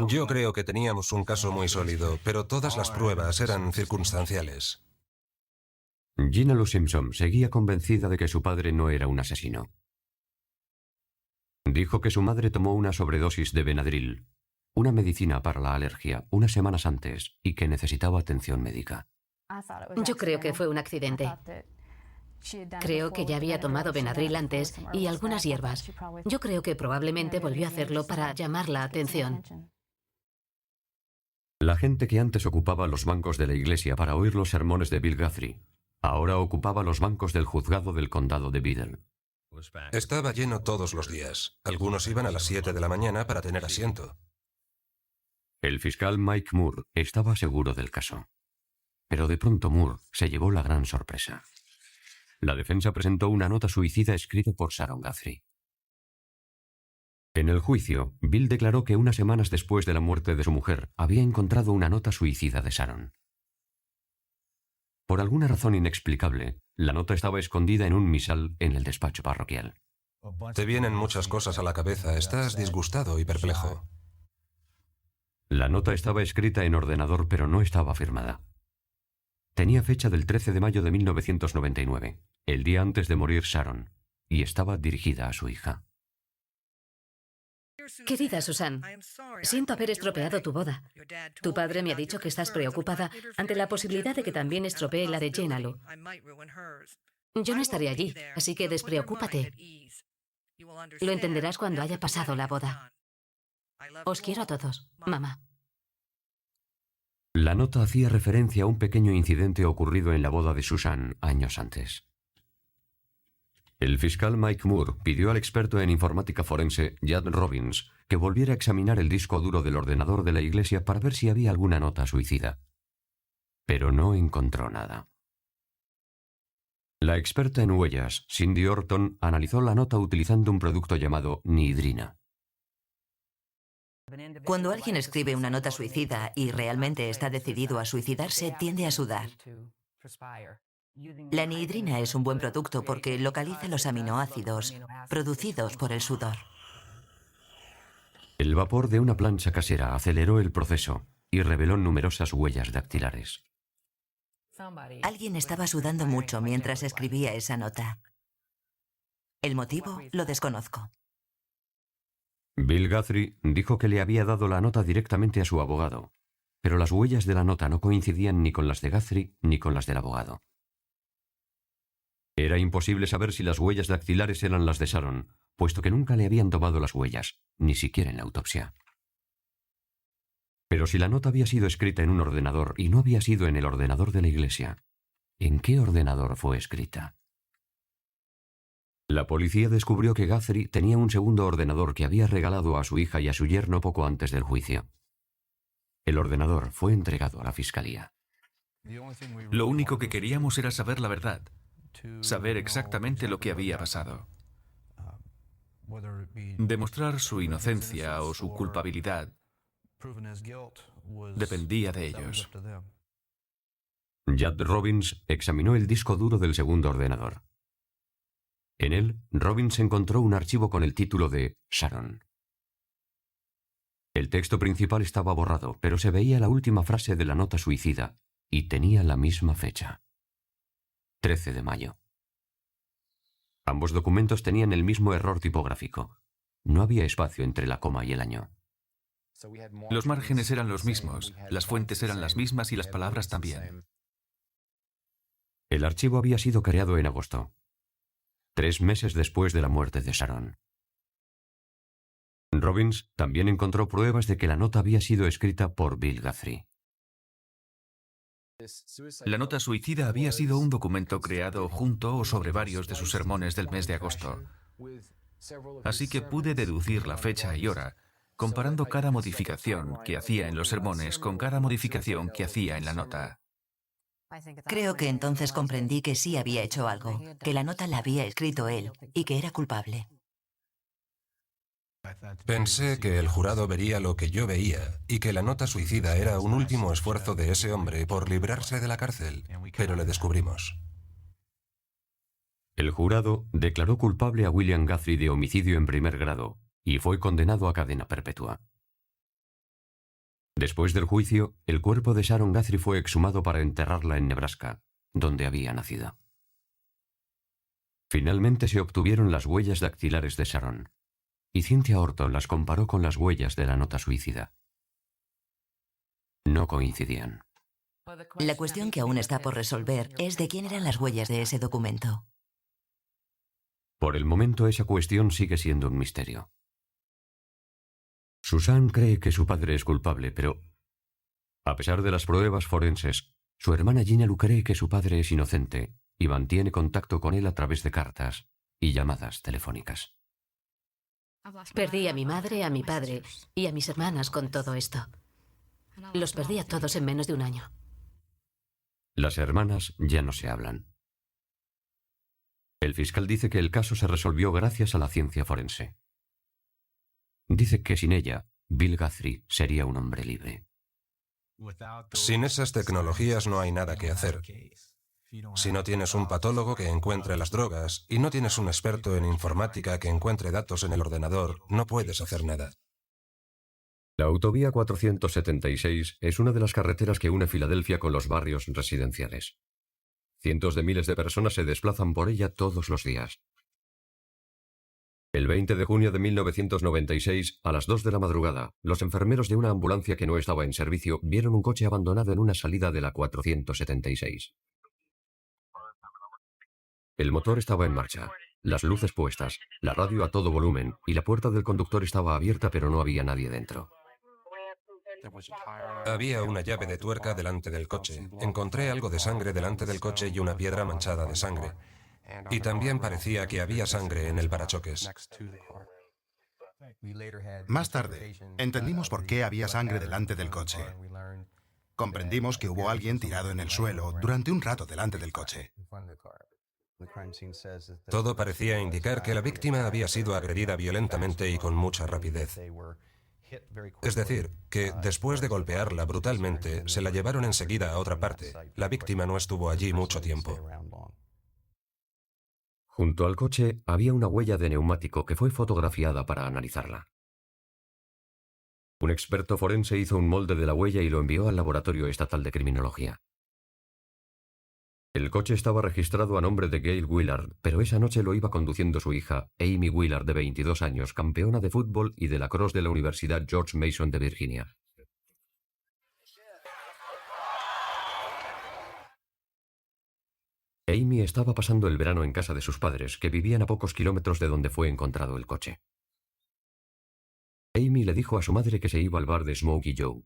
Yo creo que teníamos un caso muy sólido, pero todas las pruebas eran circunstanciales. Gina Lou Simpson seguía convencida de que su padre no era un asesino. Dijo que su madre tomó una sobredosis de Benadryl, una medicina para la alergia, unas semanas antes y que necesitaba atención médica. Yo creo que fue un accidente. Creo que ya había tomado Benadryl antes y algunas hierbas. Yo creo que probablemente volvió a hacerlo para llamar la atención. La gente que antes ocupaba los bancos de la iglesia para oír los sermones de Bill Guthrie, ahora ocupaba los bancos del juzgado del condado de Biddle. Estaba lleno todos los días. Algunos iban a las 7 de la mañana para tener asiento. El fiscal Mike Moore estaba seguro del caso. Pero de pronto Moore se llevó la gran sorpresa. La defensa presentó una nota suicida escrita por Sharon Guthrie. En el juicio, Bill declaró que unas semanas después de la muerte de su mujer había encontrado una nota suicida de Sharon. Por alguna razón inexplicable, la nota estaba escondida en un misal en el despacho parroquial. Te vienen muchas cosas a la cabeza. Estás disgustado y perplejo. La nota estaba escrita en ordenador, pero no estaba firmada. Tenía fecha del 13 de mayo de 1999, el día antes de morir Sharon, y estaba dirigida a su hija. Querida Susan, siento haber estropeado tu boda. Tu padre me ha dicho que estás preocupada ante la posibilidad de que también estropee la de Gina Lou. Yo no estaré allí, así que despreocúpate. Lo entenderás cuando haya pasado la boda. Os quiero a todos, mamá. La nota hacía referencia a un pequeño incidente ocurrido en la boda de Susan años antes. El fiscal Mike Moore pidió al experto en informática forense, Judd Robbins, que volviera a examinar el disco duro del ordenador de la iglesia para ver si había alguna nota suicida. Pero no encontró nada. La experta en huellas, Cindy Orton, analizó la nota utilizando un producto llamado nidrina. Cuando alguien escribe una nota suicida y realmente está decidido a suicidarse, tiende a sudar. La nidrina es un buen producto porque localiza los aminoácidos producidos por el sudor. El vapor de una plancha casera aceleró el proceso y reveló numerosas huellas dactilares. Alguien estaba sudando mucho mientras escribía esa nota. El motivo lo desconozco. Bill Guthrie dijo que le había dado la nota directamente a su abogado, pero las huellas de la nota no coincidían ni con las de Guthrie ni con las del abogado. Era imposible saber si las huellas dactilares eran las de Sharon, puesto que nunca le habían tomado las huellas, ni siquiera en la autopsia. Pero si la nota había sido escrita en un ordenador y no había sido en el ordenador de la iglesia, ¿en qué ordenador fue escrita? La policía descubrió que Guthrie tenía un segundo ordenador que había regalado a su hija y a su yerno poco antes del juicio. El ordenador fue entregado a la fiscalía. Lo único que queríamos era saber la verdad, saber exactamente lo que había pasado. Demostrar su inocencia o su culpabilidad dependía de ellos. Judd Robbins examinó el disco duro del segundo ordenador. En él, Robbins encontró un archivo con el título de Sharon. El texto principal estaba borrado, pero se veía la última frase de la nota suicida y tenía la misma fecha. 13 de mayo. Ambos documentos tenían el mismo error tipográfico. No había espacio entre la coma y el año. Los márgenes eran los mismos, las fuentes eran las mismas y las palabras también. El archivo había sido creado en agosto, 3 meses después de la muerte de Sharon. Robbins también encontró pruebas de que la nota había sido escrita por Bill Guthrie. La nota suicida había sido un documento creado junto o sobre varios de sus sermones del mes de agosto. Así que pude deducir la fecha y hora, comparando cada modificación que hacía en los sermones con cada modificación que hacía en la nota. Creo que entonces comprendí que sí había hecho algo, que la nota la había escrito él y que era culpable. Pensé que el jurado vería lo que yo veía y que la nota suicida era un último esfuerzo de ese hombre por librarse de la cárcel, pero le descubrimos. El jurado declaró culpable a William Guthrie de homicidio en primer grado y fue condenado a cadena perpetua. Después del juicio, el cuerpo de Sharon Guthrie fue exhumado para enterrarla en Nebraska, donde había nacido. Finalmente se obtuvieron las huellas dactilares de Sharon, y Cynthia Orton las comparó con las huellas de la nota suicida. No coincidían. La cuestión que aún está por resolver es de quién eran las huellas de ese documento. Por el momento esa cuestión sigue siendo un misterio. Susan cree que su padre es culpable, pero, a pesar de las pruebas forenses, su hermana Gina Lou cree que su padre es inocente y mantiene contacto con él a través de cartas y llamadas telefónicas. Perdí a mi madre, a mi padre y a mis hermanas con todo esto. Los perdí a todos en menos de un año. Las hermanas ya no se hablan. El fiscal dice que el caso se resolvió gracias a la ciencia forense. Dice que sin ella, Bill Guthrie sería un hombre libre. Sin esas tecnologías no hay nada que hacer. Si no tienes un patólogo que encuentre las drogas y no tienes un experto en informática que encuentre datos en el ordenador, no puedes hacer nada. La autovía 476 es una de las carreteras que une Filadelfia con los barrios residenciales. Cientos de miles de personas se desplazan por ella todos los días. El 20 de junio de 1996, a las 2 de la madrugada, los enfermeros de una ambulancia que no estaba en servicio vieron un coche abandonado en una salida de la 476. El motor estaba en marcha, las luces puestas, la radio a todo volumen y la puerta del conductor estaba abierta pero no había nadie dentro. Había una llave de tuerca delante del coche. Encontré algo de sangre delante del coche y una piedra manchada de sangre. Y también parecía que había sangre en el parachoques. Más tarde, entendimos por qué había sangre delante del coche. Comprendimos que hubo alguien tirado en el suelo durante un rato delante del coche. Todo parecía indicar que la víctima había sido agredida violentamente y con mucha rapidez. Es decir, que después de golpearla brutalmente, se la llevaron enseguida a otra parte. La víctima no estuvo allí mucho tiempo. Junto al coche había una huella de neumático que fue fotografiada para analizarla. Un experto forense hizo un molde de la huella y lo envió al Laboratorio Estatal de Criminología. El coche estaba registrado a nombre de Gail Willard, pero esa noche lo iba conduciendo su hija, Amy Willard, de 22 años, campeona de fútbol y de lacrosse de la Universidad George Mason de Virginia. Amy estaba pasando el verano en casa de sus padres, que vivían a pocos kilómetros de donde fue encontrado el coche. Amy le dijo a su madre que se iba al bar de Smokey Joe.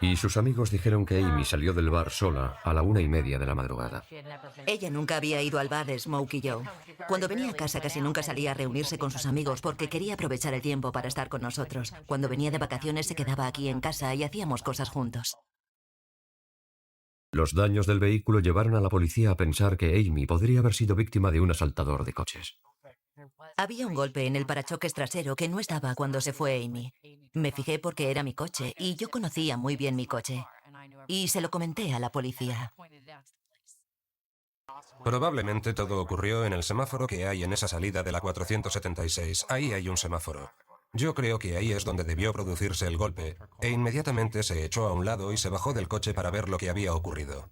Y sus amigos dijeron que Amy salió del bar sola a la 1:30 de la madrugada. Ella nunca había ido al bar de Smokey Joe. Cuando venía a casa casi nunca salía a reunirse con sus amigos porque quería aprovechar el tiempo para estar con nosotros. Cuando venía de vacaciones se quedaba aquí en casa y hacíamos cosas juntos. Los daños del vehículo llevaron a la policía a pensar que Amy podría haber sido víctima de un asaltador de coches. Había un golpe en el parachoques trasero que no estaba cuando se fue Amy. Me fijé porque era mi coche y yo conocía muy bien mi coche. Y se lo comenté a la policía. Probablemente todo ocurrió en el semáforo que hay en esa salida de la 476. Ahí hay un semáforo. Yo creo que ahí es donde debió producirse el golpe, e inmediatamente se echó a un lado y se bajó del coche para ver lo que había ocurrido.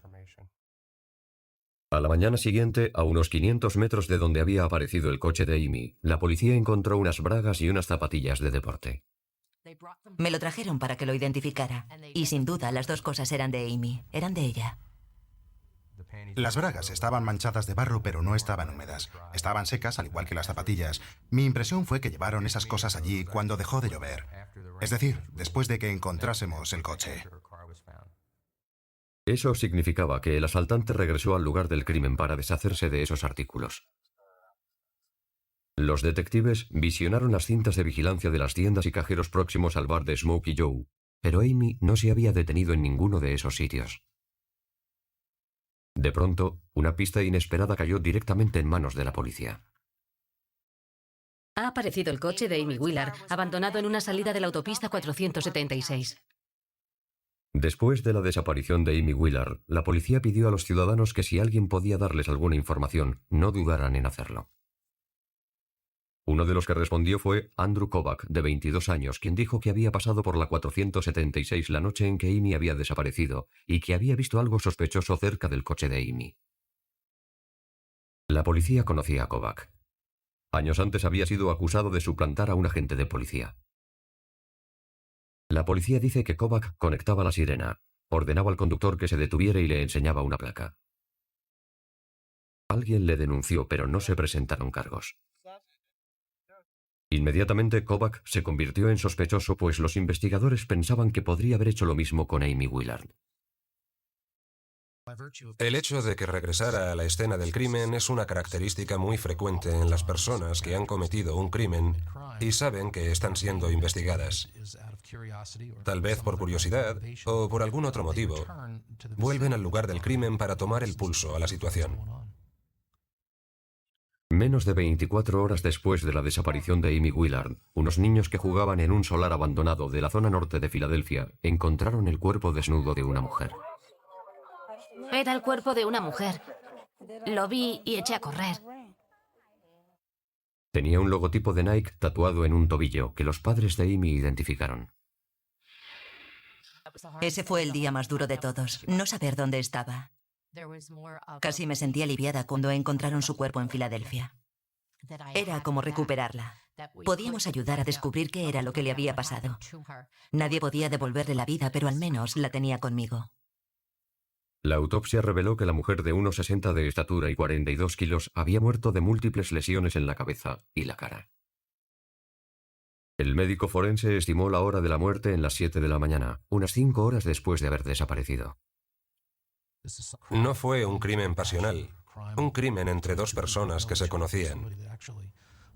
A la mañana siguiente, a unos 500 metros de donde había aparecido el coche de Amy, la policía encontró unas bragas y unas zapatillas de deporte. Me lo trajeron para que lo identificara. Y sin duda las dos cosas eran de Amy, eran de ella. Las bragas estaban manchadas de barro, pero no estaban húmedas. Estaban secas, al igual que las zapatillas. Mi impresión fue que llevaron esas cosas allí cuando dejó de llover. Es decir, después de que encontrásemos el coche. Eso significaba que el asaltante regresó al lugar del crimen para deshacerse de esos artículos. Los detectives visionaron las cintas de vigilancia de las tiendas y cajeros próximos al bar de Smokey Joe, pero Amy no se había detenido en ninguno de esos sitios. De pronto, una pista inesperada cayó directamente en manos de la policía. Ha aparecido el coche de Amy Willard, abandonado en una salida de la autopista 476. Después de la desaparición de Amy Willard, la policía pidió a los ciudadanos que si alguien podía darles alguna información, no dudaran en hacerlo. Uno de los que respondió fue Andrew Kovac, de 22 años, quien dijo que había pasado por la 476 la noche en que Amy había desaparecido y que había visto algo sospechoso cerca del coche de Amy. La policía conocía a Kovac. Años antes había sido acusado de suplantar a un agente de policía. La policía dice que Kovac conectaba la sirena, ordenaba al conductor que se detuviera y le enseñaba una placa. Alguien le denunció, pero no se presentaron cargos. Inmediatamente Kovac se convirtió en sospechoso, pues los investigadores pensaban que podría haber hecho lo mismo con Amy Willard. El hecho de que regresara a la escena del crimen es una característica muy frecuente en las personas que han cometido un crimen y saben que están siendo investigadas. Tal vez por curiosidad o por algún otro motivo, vuelven al lugar del crimen para tomar el pulso a la situación. Menos de 24 horas después de la desaparición de Amy Willard, unos niños que jugaban en un solar abandonado de la zona norte de Filadelfia encontraron el cuerpo desnudo de una mujer. Era el cuerpo de una mujer. Lo vi y eché a correr. Tenía un logotipo de Nike tatuado en un tobillo que los padres de Amy identificaron. Ese fue el día más duro de todos, no saber dónde estaba. Casi me sentí aliviada cuando encontraron su cuerpo en Filadelfia. Era como recuperarla. Podíamos ayudar a descubrir qué era lo que le había pasado. Nadie podía devolverle la vida, pero al menos la tenía conmigo. La autopsia reveló que la mujer de 1,60 de estatura y 42 kilos había muerto de múltiples lesiones en la cabeza y la cara. El médico forense estimó la hora de la muerte en las 7 de la mañana, unas 5 horas después de haber desaparecido. No fue un crimen pasional, un crimen entre dos personas que se conocían.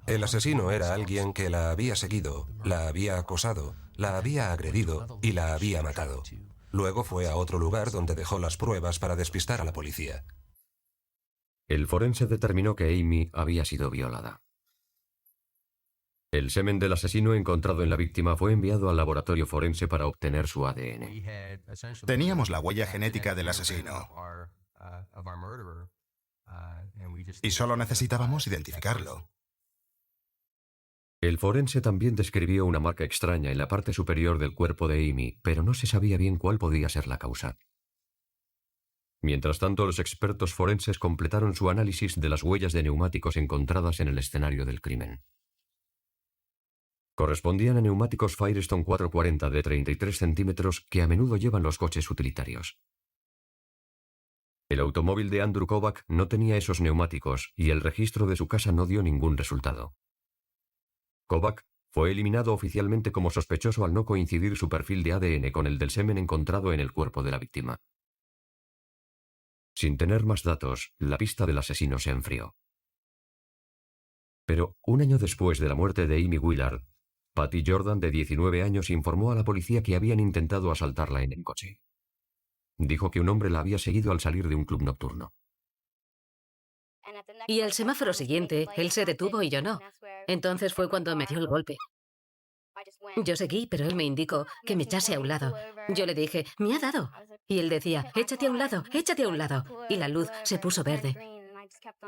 El asesino era alguien que la había seguido, la había acosado, la había agredido y la había matado. Luego fue a otro lugar donde dejó las pruebas para despistar a la policía. El forense determinó que Amy había sido violada. El semen del asesino encontrado en la víctima fue enviado al laboratorio forense para obtener su ADN. Teníamos la huella genética del asesino. Y solo necesitábamos identificarlo. El forense también describió una marca extraña en la parte superior del cuerpo de Amy, pero no se sabía bien cuál podía ser la causa. Mientras tanto, los expertos forenses completaron su análisis de las huellas de neumáticos encontradas en el escenario del crimen. Correspondían a neumáticos Firestone 440 de 33 centímetros que a menudo llevan los coches utilitarios. El automóvil de Andrew Kovac no tenía esos neumáticos y el registro de su casa no dio ningún resultado. Kovac fue eliminado oficialmente como sospechoso al no coincidir su perfil de ADN con el del semen encontrado en el cuerpo de la víctima. Sin tener más datos, la pista del asesino se enfrió. Pero un año después de la muerte de Amy Willard, Patty Jordan, de 19 años, informó a la policía que habían intentado asaltarla en el coche. Dijo que un hombre la había seguido al salir de un club nocturno. Y al semáforo siguiente, él se detuvo y yo no. Entonces fue cuando me dio el golpe. Yo seguí, pero él me indicó que me echase a un lado. Yo le dije, me ha dado. Y él decía, échate a un lado, échate a un lado. Y la luz se puso verde.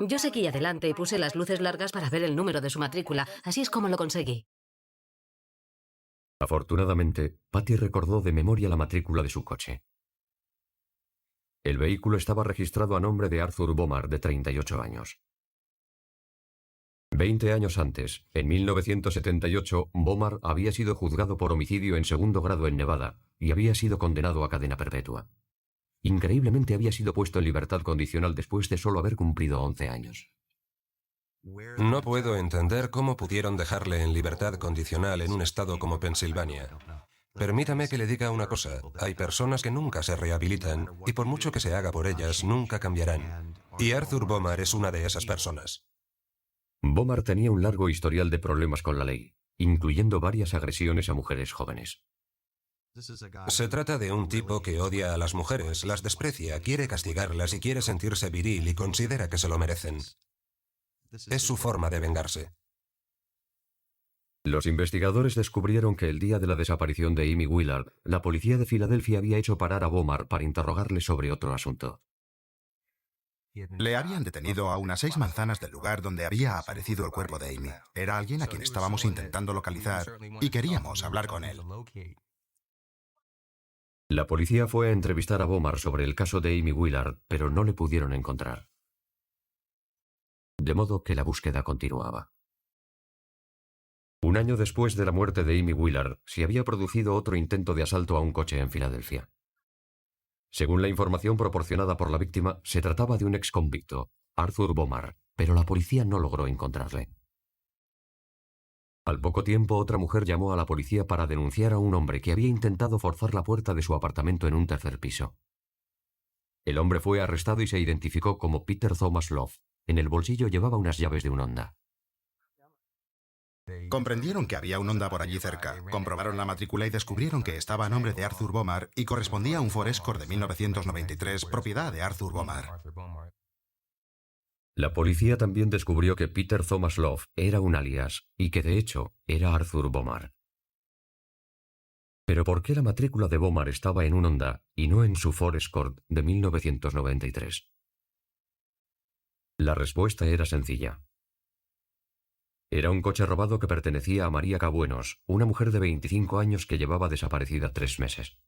Yo seguí adelante y puse las luces largas para ver el número de su matrícula. Así es como lo conseguí. Afortunadamente, Patty recordó de memoria la matrícula de su coche. El vehículo estaba registrado a nombre de Arthur Bomar, de 38 años. 20 años antes, en 1978, Bomar había sido juzgado por homicidio en segundo grado en Nevada y había sido condenado a cadena perpetua. Increíblemente había sido puesto en libertad condicional después de solo haber cumplido 11 años. No puedo entender cómo pudieron dejarle en libertad condicional en un estado como Pensilvania. Permítame que le diga una cosa. Hay personas que nunca se rehabilitan y por mucho que se haga por ellas, nunca cambiarán. Y Arthur Bomar es una de esas personas. Bomar tenía un largo historial de problemas con la ley, incluyendo varias agresiones a mujeres jóvenes. Se trata de un tipo que odia a las mujeres, las desprecia, quiere castigarlas y quiere sentirse viril y considera que se lo merecen. Es su forma de vengarse. Los investigadores descubrieron que el día de la desaparición de Amy Willard, la policía de Filadelfia había hecho parar a Bomar para interrogarle sobre otro asunto. Le habían detenido a unas 6 manzanas del lugar donde había aparecido el cuerpo de Amy. Era alguien a quien estábamos intentando localizar y queríamos hablar con él. La policía fue a entrevistar a Bomar sobre el caso de Amy Willard, pero no le pudieron encontrar. De modo que la búsqueda continuaba. Un año después de la muerte de Amy Willard, se había producido otro intento de asalto a un coche en Filadelfia. Según la información proporcionada por la víctima, se trataba de un exconvicto, Arthur Bomar, pero la policía no logró encontrarle. Al poco tiempo, otra mujer llamó a la policía para denunciar a un hombre que había intentado forzar la puerta de su apartamento en un tercer piso. El hombre fue arrestado y se identificó como Peter Thomas Love. En el bolsillo llevaba unas llaves de un Honda. Comprendieron que había un Honda por allí cerca, comprobaron la matrícula y descubrieron que estaba a nombre de Arthur Bomar y correspondía a un Ford Escort de 1993, propiedad de Arthur Bomar. La policía también descubrió que Peter Thomas Love era un alias y que de hecho era Arthur Bomar. Pero ¿por qué la matrícula de Bomar estaba en un Honda y no en su Ford Escort de 1993? La respuesta era sencilla. Era un coche robado que pertenecía a María Cabuenos, una mujer de 25 años que llevaba desaparecida 3 meses.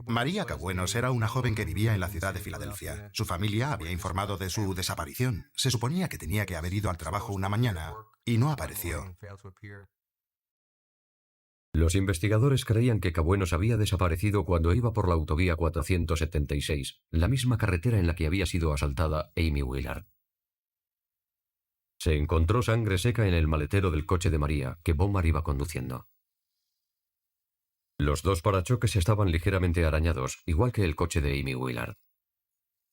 María Cabuenos era una joven que vivía en la ciudad de Filadelfia. Su familia había informado de su desaparición. Se suponía que tenía que haber ido al trabajo una mañana y no apareció. Los investigadores creían que Cabuenos había desaparecido cuando iba por la autovía 476, la misma carretera en la que había sido asaltada Amy Willard. Se encontró sangre seca en el maletero del coche de María, que Bomar iba conduciendo. Los dos parachoques estaban ligeramente arañados, igual que el coche de Amy Willard.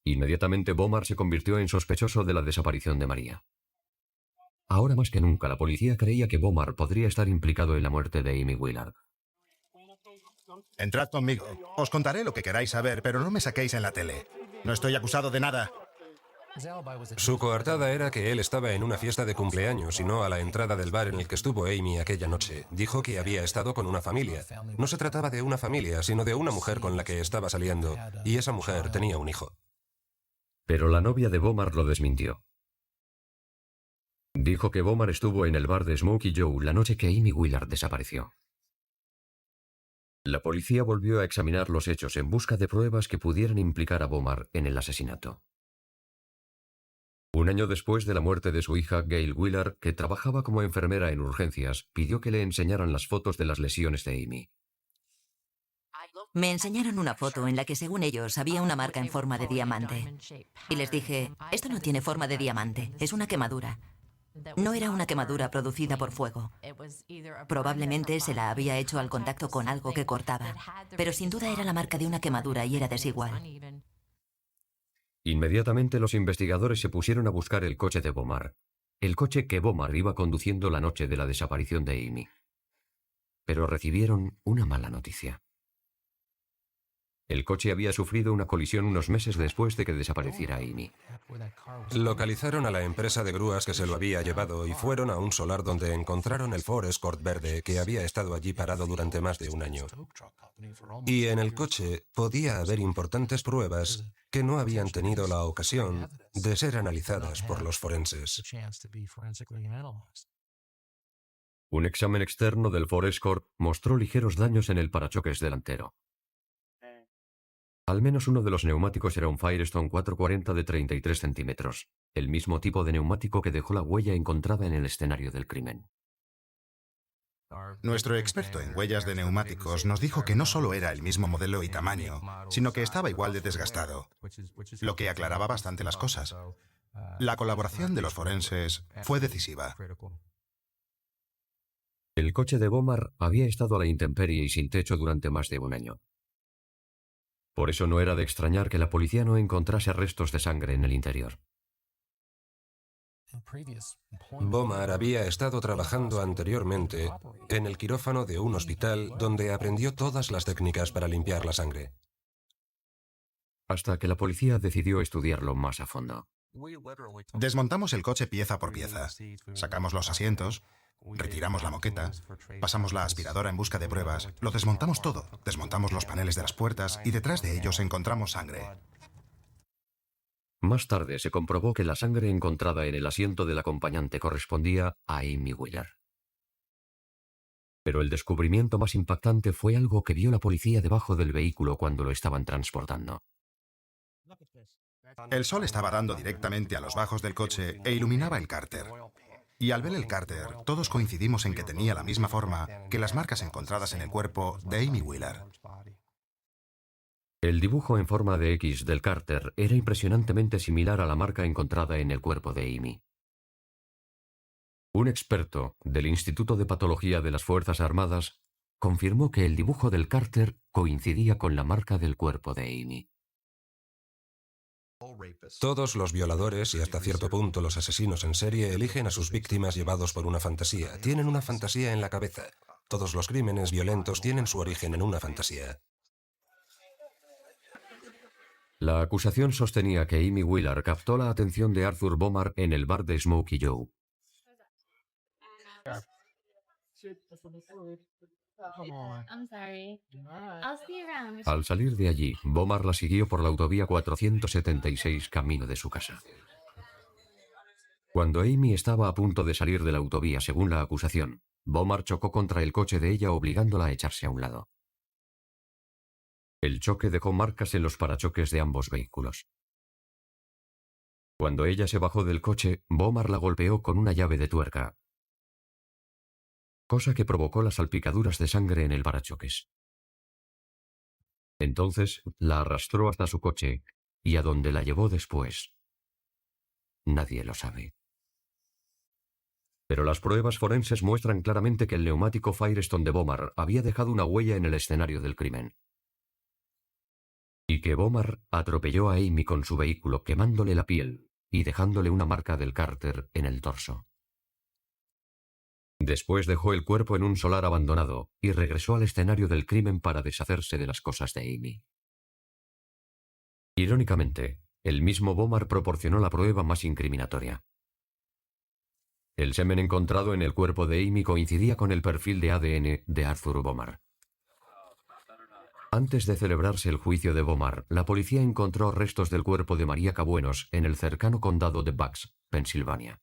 Inmediatamente Bomar se convirtió en sospechoso de la desaparición de María. Ahora más que nunca, la policía creía que Bomar podría estar implicado en la muerte de Amy Willard. Entrad conmigo. Os contaré lo que queráis saber, pero no me saquéis en la tele. No estoy acusado de nada. Su coartada era que él estaba en una fiesta de cumpleaños y no a la entrada del bar en el que estuvo Amy aquella noche. Dijo que había estado con una familia. No se trataba de una familia, sino de una mujer con la que estaba saliendo, y esa mujer tenía un hijo. Pero la novia de Bomar lo desmintió. Dijo que Bomar estuvo en el bar de Smokey Joe la noche que Amy Willard desapareció. La policía volvió a examinar los hechos en busca de pruebas que pudieran implicar a Bomar en el asesinato. Un año después de la muerte de su hija, Gail Willard, que trabajaba como enfermera en urgencias, pidió que le enseñaran las fotos de las lesiones de Amy. Me enseñaron una foto en la que, según ellos, había una marca en forma de diamante. Y les dije, esto no tiene forma de diamante, es una quemadura. No era una quemadura producida por fuego. Probablemente se la había hecho al contacto con algo que cortaba, pero sin duda era la marca de una quemadura y era desigual. Inmediatamente los investigadores se pusieron a buscar el coche de Bomar, el coche que Bomar iba conduciendo la noche de la desaparición de Amy. Pero recibieron una mala noticia. El coche había sufrido una colisión unos meses después de que desapareciera Amy. Localizaron a la empresa de grúas que se lo había llevado y fueron a un solar donde encontraron el Ford Escort verde que había estado allí parado durante más de un año. Y en el coche podía haber importantes pruebas que no habían tenido la ocasión de ser analizadas por los forenses. Un examen externo del Forescore mostró ligeros daños en el parachoques delantero. Al menos uno de los neumáticos era un Firestone 440 de 33 centímetros, el mismo tipo de neumático que dejó la huella encontrada en el escenario del crimen. Nuestro experto en huellas de neumáticos nos dijo que no solo era el mismo modelo y tamaño, sino que estaba igual de desgastado, lo que aclaraba bastante las cosas. La colaboración de los forenses fue decisiva. El coche de Bomar había estado a la intemperie y sin techo durante más de un año. Por eso no era de extrañar que la policía no encontrase restos de sangre en el interior. Bomar había estado trabajando anteriormente en el quirófano de un hospital donde aprendió todas las técnicas para limpiar la sangre. Hasta que la policía decidió estudiarlo más a fondo. Desmontamos el coche pieza por pieza, sacamos los asientos, retiramos la moqueta, pasamos la aspiradora en busca de pruebas, lo desmontamos todo, desmontamos los paneles de las puertas y detrás de ellos encontramos sangre. Más tarde se comprobó que la sangre encontrada en el asiento del acompañante correspondía a Amy Wheeler. Pero el descubrimiento más impactante fue algo que vio la policía debajo del vehículo cuando lo estaban transportando. El sol estaba dando directamente a los bajos del coche e iluminaba el cárter. Y al ver el cárter, todos coincidimos en que tenía la misma forma que las marcas encontradas en el cuerpo de Amy Wheeler. El dibujo en forma de X del cárter era impresionantemente similar a la marca encontrada en el cuerpo de Amy. Un experto del Instituto de Patología de las Fuerzas Armadas confirmó que el dibujo del cárter coincidía con la marca del cuerpo de Amy. Todos los violadores y hasta cierto punto los asesinos en serie eligen a sus víctimas llevados por una fantasía. Tienen una fantasía en la cabeza. Todos los crímenes violentos tienen su origen en una fantasía. La acusación sostenía que Amy Wheeler captó la atención de Arthur Bomar en el bar de Smokey Joe. Al salir de allí, Bomar la siguió por la autovía 476 camino de su casa. Cuando Amy estaba a punto de salir de la autovía, según la acusación, Bomar chocó contra el coche de ella obligándola a echarse a un lado. El choque dejó marcas en los parachoques de ambos vehículos. Cuando ella se bajó del coche, Bomar la golpeó con una llave de tuerca, cosa que provocó las salpicaduras de sangre en el parachoques. Entonces la arrastró hasta su coche y a donde la llevó después. Nadie lo sabe. Pero las pruebas forenses muestran claramente que el neumático Firestone de Bomar había dejado una huella en el escenario del crimen. Y que Bomar atropelló a Amy con su vehículo quemándole la piel y dejándole una marca del cárter en el torso. Después dejó el cuerpo en un solar abandonado y regresó al escenario del crimen para deshacerse de las cosas de Amy. Irónicamente, el mismo Bomar proporcionó la prueba más incriminatoria. El semen encontrado en el cuerpo de Amy coincidía con el perfil de ADN de Arthur Bomar. Antes de celebrarse el juicio de Bomar, la policía encontró restos del cuerpo de María Cabuenos en el cercano condado de Bucks, Pensilvania.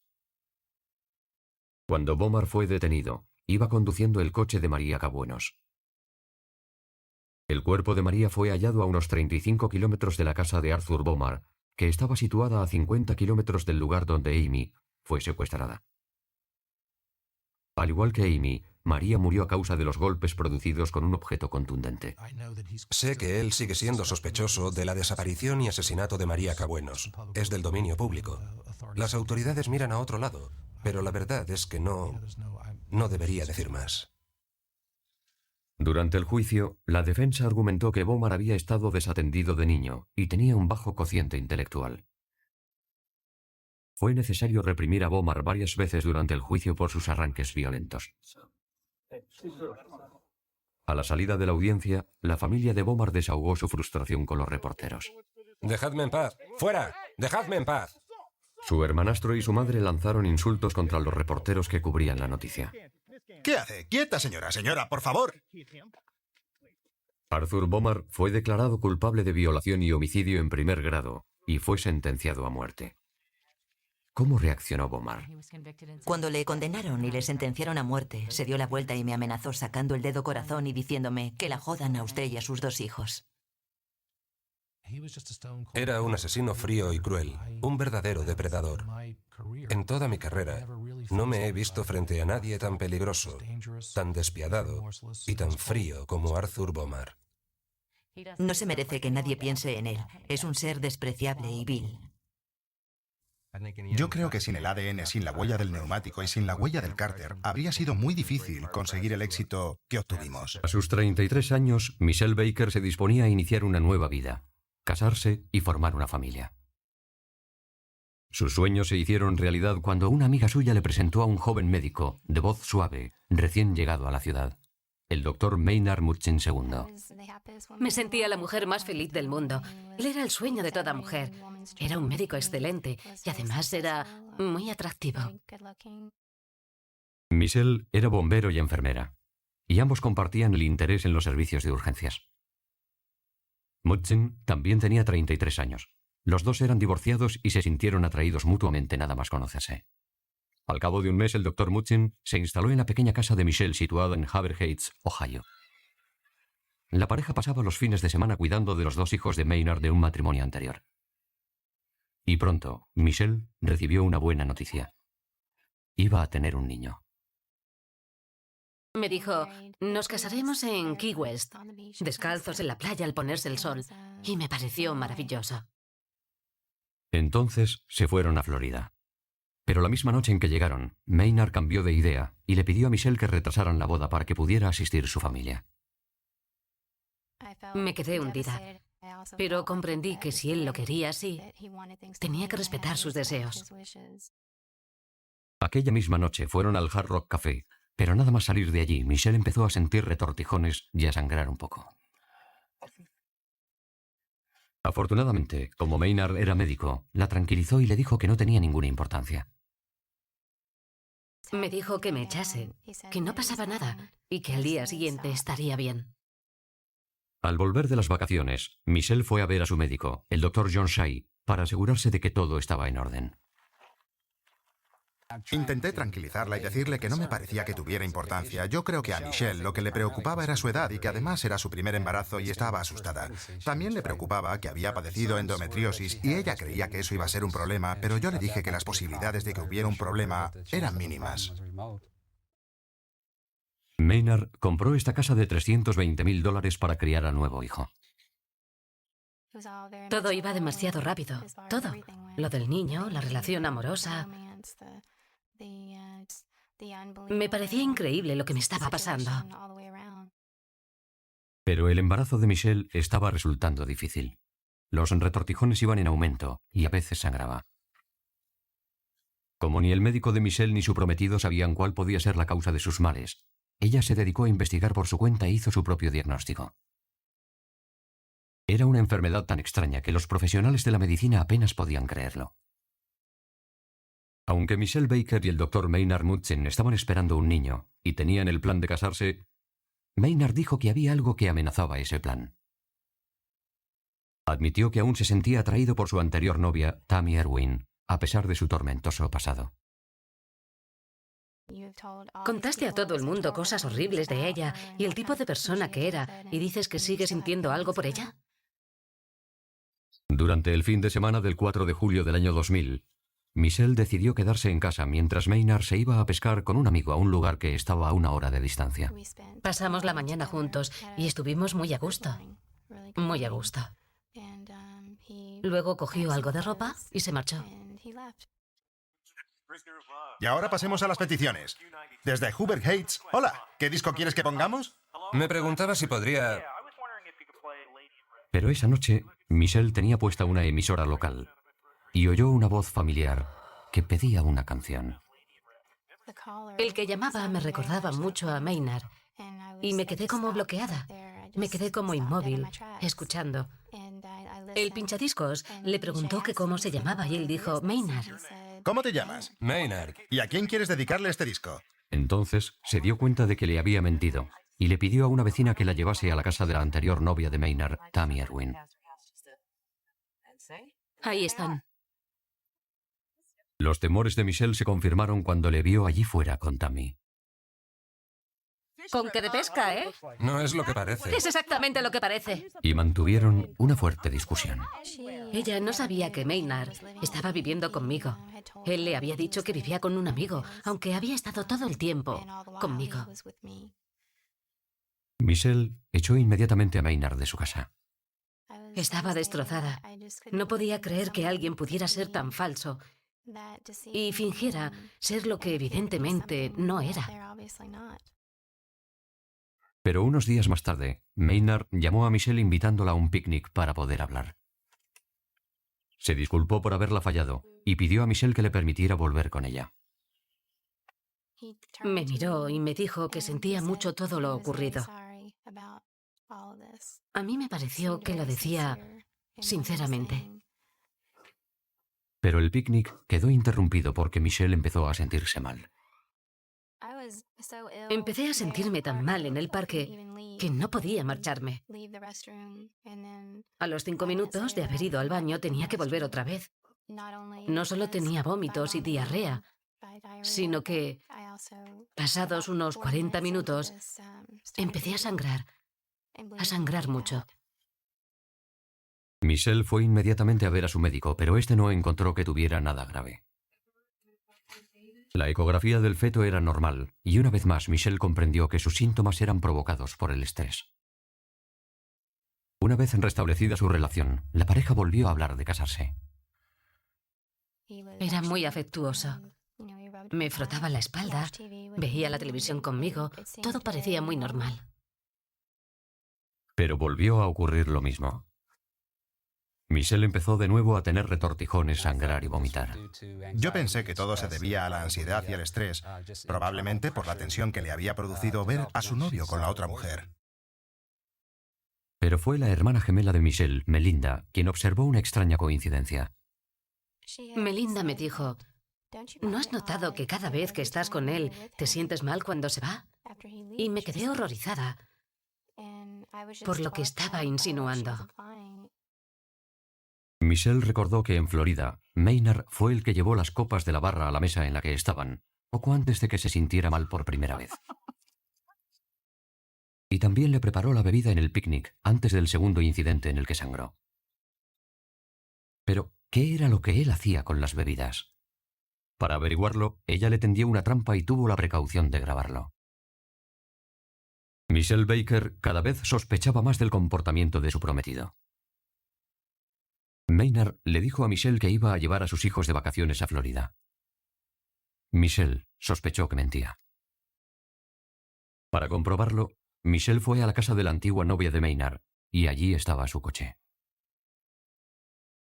Cuando Bomar fue detenido, iba conduciendo el coche de María Cabuenos. El cuerpo de María fue hallado a unos 35 kilómetros de la casa de Arthur Bomar, que estaba situada a 50 kilómetros del lugar donde Amy fue secuestrada. Al igual que Amy, María murió a causa de los golpes producidos con un objeto contundente. Sé que él sigue siendo sospechoso de la desaparición y asesinato de María Cabuenos. Es del dominio público. Las autoridades miran a otro lado, pero la verdad es que no debería decir más. Durante el juicio, la defensa argumentó que Bomar había estado desatendido de niño y tenía un bajo cociente intelectual. Fue necesario reprimir a Bomar varias veces durante el juicio por sus arranques violentos. A la salida de la audiencia, la familia de Bomar desahogó su frustración con los reporteros. ¡Dejadme en paz! ¡Fuera! ¡Dejadme en paz! Su hermanastro y su madre lanzaron insultos contra los reporteros que cubrían la noticia. ¿Qué hace? ¡Quieta, señora! ¡Señora, por favor! Arthur Bomar fue declarado culpable de violación y homicidio en primer grado y fue sentenciado a muerte. ¿Cómo reaccionó Bomar? Cuando le condenaron y le sentenciaron a muerte, se dio la vuelta y me amenazó sacando el dedo corazón y diciéndome que la jodan a usted y a sus 2 hijos. Era un asesino frío y cruel, un verdadero depredador. En toda mi carrera, no me he visto frente a nadie tan peligroso, tan despiadado y tan frío como Arthur Bomar. No se merece que nadie piense en él. Es un ser despreciable y vil. Yo creo que sin el ADN, sin la huella del neumático y sin la huella del cárter, habría sido muy difícil conseguir el éxito que obtuvimos. A sus 33 años, Michelle Baker se disponía a iniciar una nueva vida, casarse y formar una familia. Sus sueños se hicieron realidad cuando una amiga suya le presentó a un joven médico, de voz suave, recién llegado a la ciudad, el doctor Maynard Mutchen II. Me sentía la mujer más feliz del mundo. Él era el sueño de toda mujer. Era un médico excelente y además era muy atractivo. Michelle era bombero y enfermera, y ambos compartían el interés en los servicios de urgencias. Mutchen también tenía 33 años. Los dos eran divorciados y se sintieron atraídos mutuamente nada más conocerse. Al cabo de un mes, el doctor Mutchen se instaló en la pequeña casa de Michelle situada en Haber Heights, Ohio. La pareja pasaba los fines de semana cuidando de los 2 hijos de Maynard de un matrimonio anterior. Y pronto, Michelle recibió una buena noticia. Iba a tener un niño. Me dijo, nos casaremos en Key West, descalzos en la playa al ponerse el sol, y me pareció maravilloso. Entonces se fueron a Florida. Pero la misma noche en que llegaron, Maynard cambió de idea y le pidió a Michelle que retrasaran la boda para que pudiera asistir su familia. Me quedé hundida, pero comprendí que si él lo quería así, tenía que respetar sus deseos. Aquella misma noche fueron al Hard Rock Café, pero nada más salir de allí, Michelle empezó a sentir retortijones y a sangrar un poco. Afortunadamente, como Maynard era médico, la tranquilizó y le dijo que no tenía ninguna importancia. Me dijo que me echase, que no pasaba nada y que al día siguiente estaría bien. Al volver de las vacaciones, Michelle fue a ver a su médico, el doctor John Shai, para asegurarse de que todo estaba en orden. Intenté tranquilizarla y decirle que no me parecía que tuviera importancia. Yo creo que a Michelle lo que le preocupaba era su edad y que además era su primer embarazo y estaba asustada. También le preocupaba que había padecido endometriosis y ella creía que eso iba a ser un problema, pero yo le dije que las posibilidades de que hubiera un problema eran mínimas. Maynard compró esta casa de $320,000 para criar al nuevo hijo. Todo iba demasiado rápido, todo. Lo del niño, la relación amorosa. Me parecía increíble lo que me estaba pasando. Pero el embarazo de Michelle estaba resultando difícil. Los retortijones iban en aumento y a veces sangraba. Como ni el médico de Michelle ni su prometido sabían cuál podía ser la causa de sus males, ella se dedicó a investigar por su cuenta e hizo su propio diagnóstico. Era una enfermedad tan extraña que los profesionales de la medicina apenas podían creerlo. Aunque Michelle Baker y el doctor Maynard Mutchen estaban esperando un niño y tenían el plan de casarse, Maynard dijo que había algo que amenazaba ese plan. Admitió que aún se sentía atraído por su anterior novia, Tammy Erwin, a pesar de su tormentoso pasado. Contaste a todo el mundo cosas horribles de ella y el tipo de persona que era, y dices que sigues sintiendo algo por ella. Durante el fin de semana del 4 de julio del año 2000, Michelle decidió quedarse en casa mientras Maynard se iba a pescar con un amigo a un lugar que estaba a 1 hora de distancia. Pasamos la mañana juntos y estuvimos muy a gusto. Muy a gusto. Luego cogió algo de ropa y se marchó. Y ahora pasemos a las peticiones. Desde Haber Heights. Hola, ¿qué disco quieres que pongamos? Me preguntaba si podría... Pero esa noche, Michelle tenía puesta una emisora local y oyó una voz familiar que pedía una canción. El que llamaba me recordaba mucho a Maynard y me quedé como bloqueada. Me quedé como inmóvil, escuchando. El pinchadiscos le preguntó que cómo se llamaba y él dijo, Maynard. ¿Cómo te llamas? Maynard. ¿Y a quién quieres dedicarle este disco? Entonces se dio cuenta de que le había mentido y le pidió a una vecina que la llevase a la casa de la anterior novia de Maynard, Tammy Erwin. Ahí están. Los temores de Michelle se confirmaron cuando le vio allí fuera con Tammy. Con que de pesca, ¿eh? No es lo que parece. Es exactamente lo que parece. Y mantuvieron una fuerte discusión. Ella no sabía que Maynard estaba viviendo conmigo. Él le había dicho que vivía con un amigo, aunque había estado todo el tiempo conmigo. Michelle echó inmediatamente a Maynard de su casa. Estaba destrozada. No podía creer que alguien pudiera ser tan falso y fingiera ser lo que evidentemente no era. Pero unos días más tarde, Maynard llamó a Michelle invitándola a un picnic para poder hablar. Se disculpó por haberla fallado y pidió a Michelle que le permitiera volver con ella. Me miró y me dijo que sentía mucho todo lo ocurrido. A mí me pareció que lo decía sinceramente. Pero el picnic quedó interrumpido porque Michelle empezó a sentirse mal. Empecé a sentirme tan mal en el parque que no podía marcharme. A los 5 minutos de haber ido al baño tenía que volver otra vez. No solo tenía vómitos y diarrea, sino que, pasados unos 40 minutos, empecé a sangrar mucho. Michelle fue inmediatamente a ver a su médico, pero este no encontró que tuviera nada grave. La ecografía del feto era normal, y una vez más Michelle comprendió que sus síntomas eran provocados por el estrés. Una vez restablecida su relación, la pareja volvió a hablar de casarse. Era muy afectuoso. Me frotaba la espalda, veía la televisión conmigo, todo parecía muy normal. Pero volvió a ocurrir lo mismo. Michelle empezó de nuevo a tener retortijones, sangrar y vomitar. Yo pensé que todo se debía a la ansiedad y al estrés, probablemente por la tensión que le había producido ver a su novio con la otra mujer. Pero fue la hermana gemela de Michelle, Melinda, quien observó una extraña coincidencia. Melinda me dijo, ¿no has notado que cada vez que estás con él te sientes mal cuando se va? Y me quedé horrorizada por lo que estaba insinuando. Michelle recordó que en Florida, Maynard fue el que llevó las copas de la barra a la mesa en la que estaban, poco antes de que se sintiera mal por primera vez. Y también le preparó la bebida en el picnic, antes del segundo incidente en el que sangró. Pero, ¿qué era lo que él hacía con las bebidas? Para averiguarlo, ella le tendió una trampa y tuvo la precaución de grabarlo. Michelle Baker cada vez sospechaba más del comportamiento de su prometido. Maynard le dijo a Michelle que iba a llevar a sus hijos de vacaciones a Florida. Michelle sospechó que mentía. Para comprobarlo, Michelle fue a la casa de la antigua novia de Maynard, y allí estaba su coche.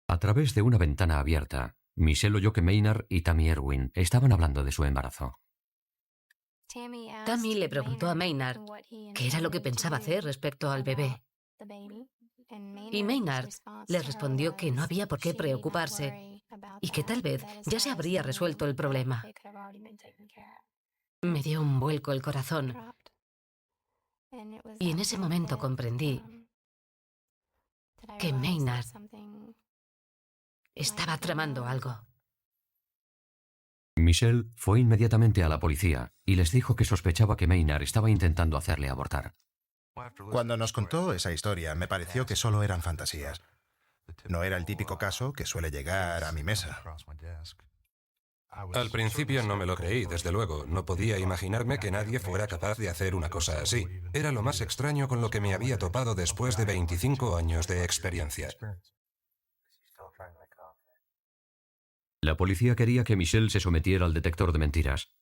A través de una ventana abierta, Michelle oyó que Maynard y Tammy Erwin estaban hablando de su embarazo. Tammy le preguntó a Maynard qué era lo que pensaba hacer respecto al bebé. Y Maynard le respondió que no había por qué preocuparse y que tal vez ya se habría resuelto el problema. Me dio un vuelco el corazón y en ese momento comprendí que Maynard estaba tramando algo. Michelle fue inmediatamente a la policía y les dijo que sospechaba que Maynard estaba intentando hacerle abortar. Cuando nos contó esa historia, me pareció que solo eran fantasías. No era el típico caso que suele llegar a mi mesa. Al principio no me lo creí, desde luego. No podía imaginarme que nadie fuera capaz de hacer una cosa así. Era lo más extraño con lo que me había topado después de 25 años de experiencia. La policía quería que Michelle se sometiera al detector de mentiras,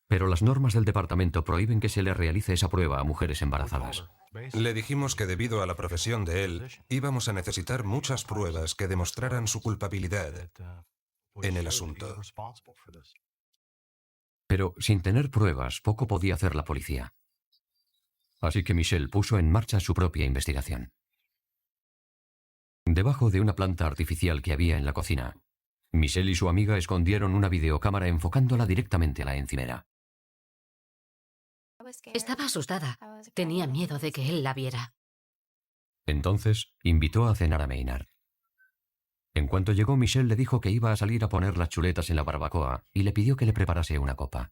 pero las normas del departamento prohíben que se le realice esa prueba a mujeres embarazadas. Le dijimos que debido a la profesión de él, íbamos a necesitar muchas pruebas que demostraran su culpabilidad en el asunto. Pero sin tener pruebas, poco podía hacer la policía. Así que Michelle puso en marcha su propia investigación. Debajo de una planta artificial que había en la cocina, Michelle y su amiga escondieron una videocámara enfocándola directamente a la encimera. Estaba asustada. Tenía miedo de que él la viera. Entonces, invitó a cenar a Maynard. En cuanto llegó, Michelle le dijo que iba a salir a poner las chuletas en la barbacoa y le pidió que le preparase una copa.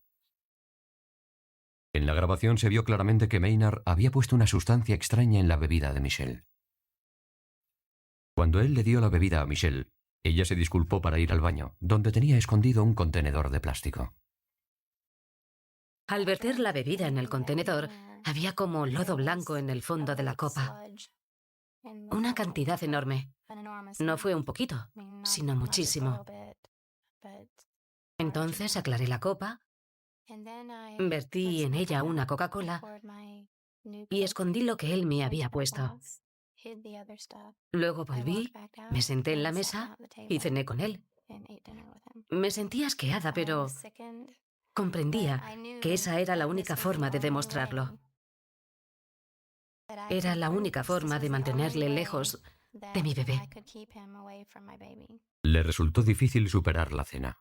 En la grabación se vio claramente que Maynard había puesto una sustancia extraña en la bebida de Michelle. Cuando él le dio la bebida a Michelle, ella se disculpó para ir al baño, donde tenía escondido un contenedor de plástico. Al verter la bebida en el contenedor, había como lodo blanco en el fondo de la copa. Una cantidad enorme. No fue un poquito, sino muchísimo. Entonces aclaré la copa, vertí en ella una Coca-Cola y escondí lo que él me había puesto. Luego volví, me senté en la mesa y cené con él. Me sentía asqueada, pero comprendía que esa era la única forma de demostrarlo. Era la única forma de mantenerle lejos de mi bebé. Le resultó difícil superar la cena.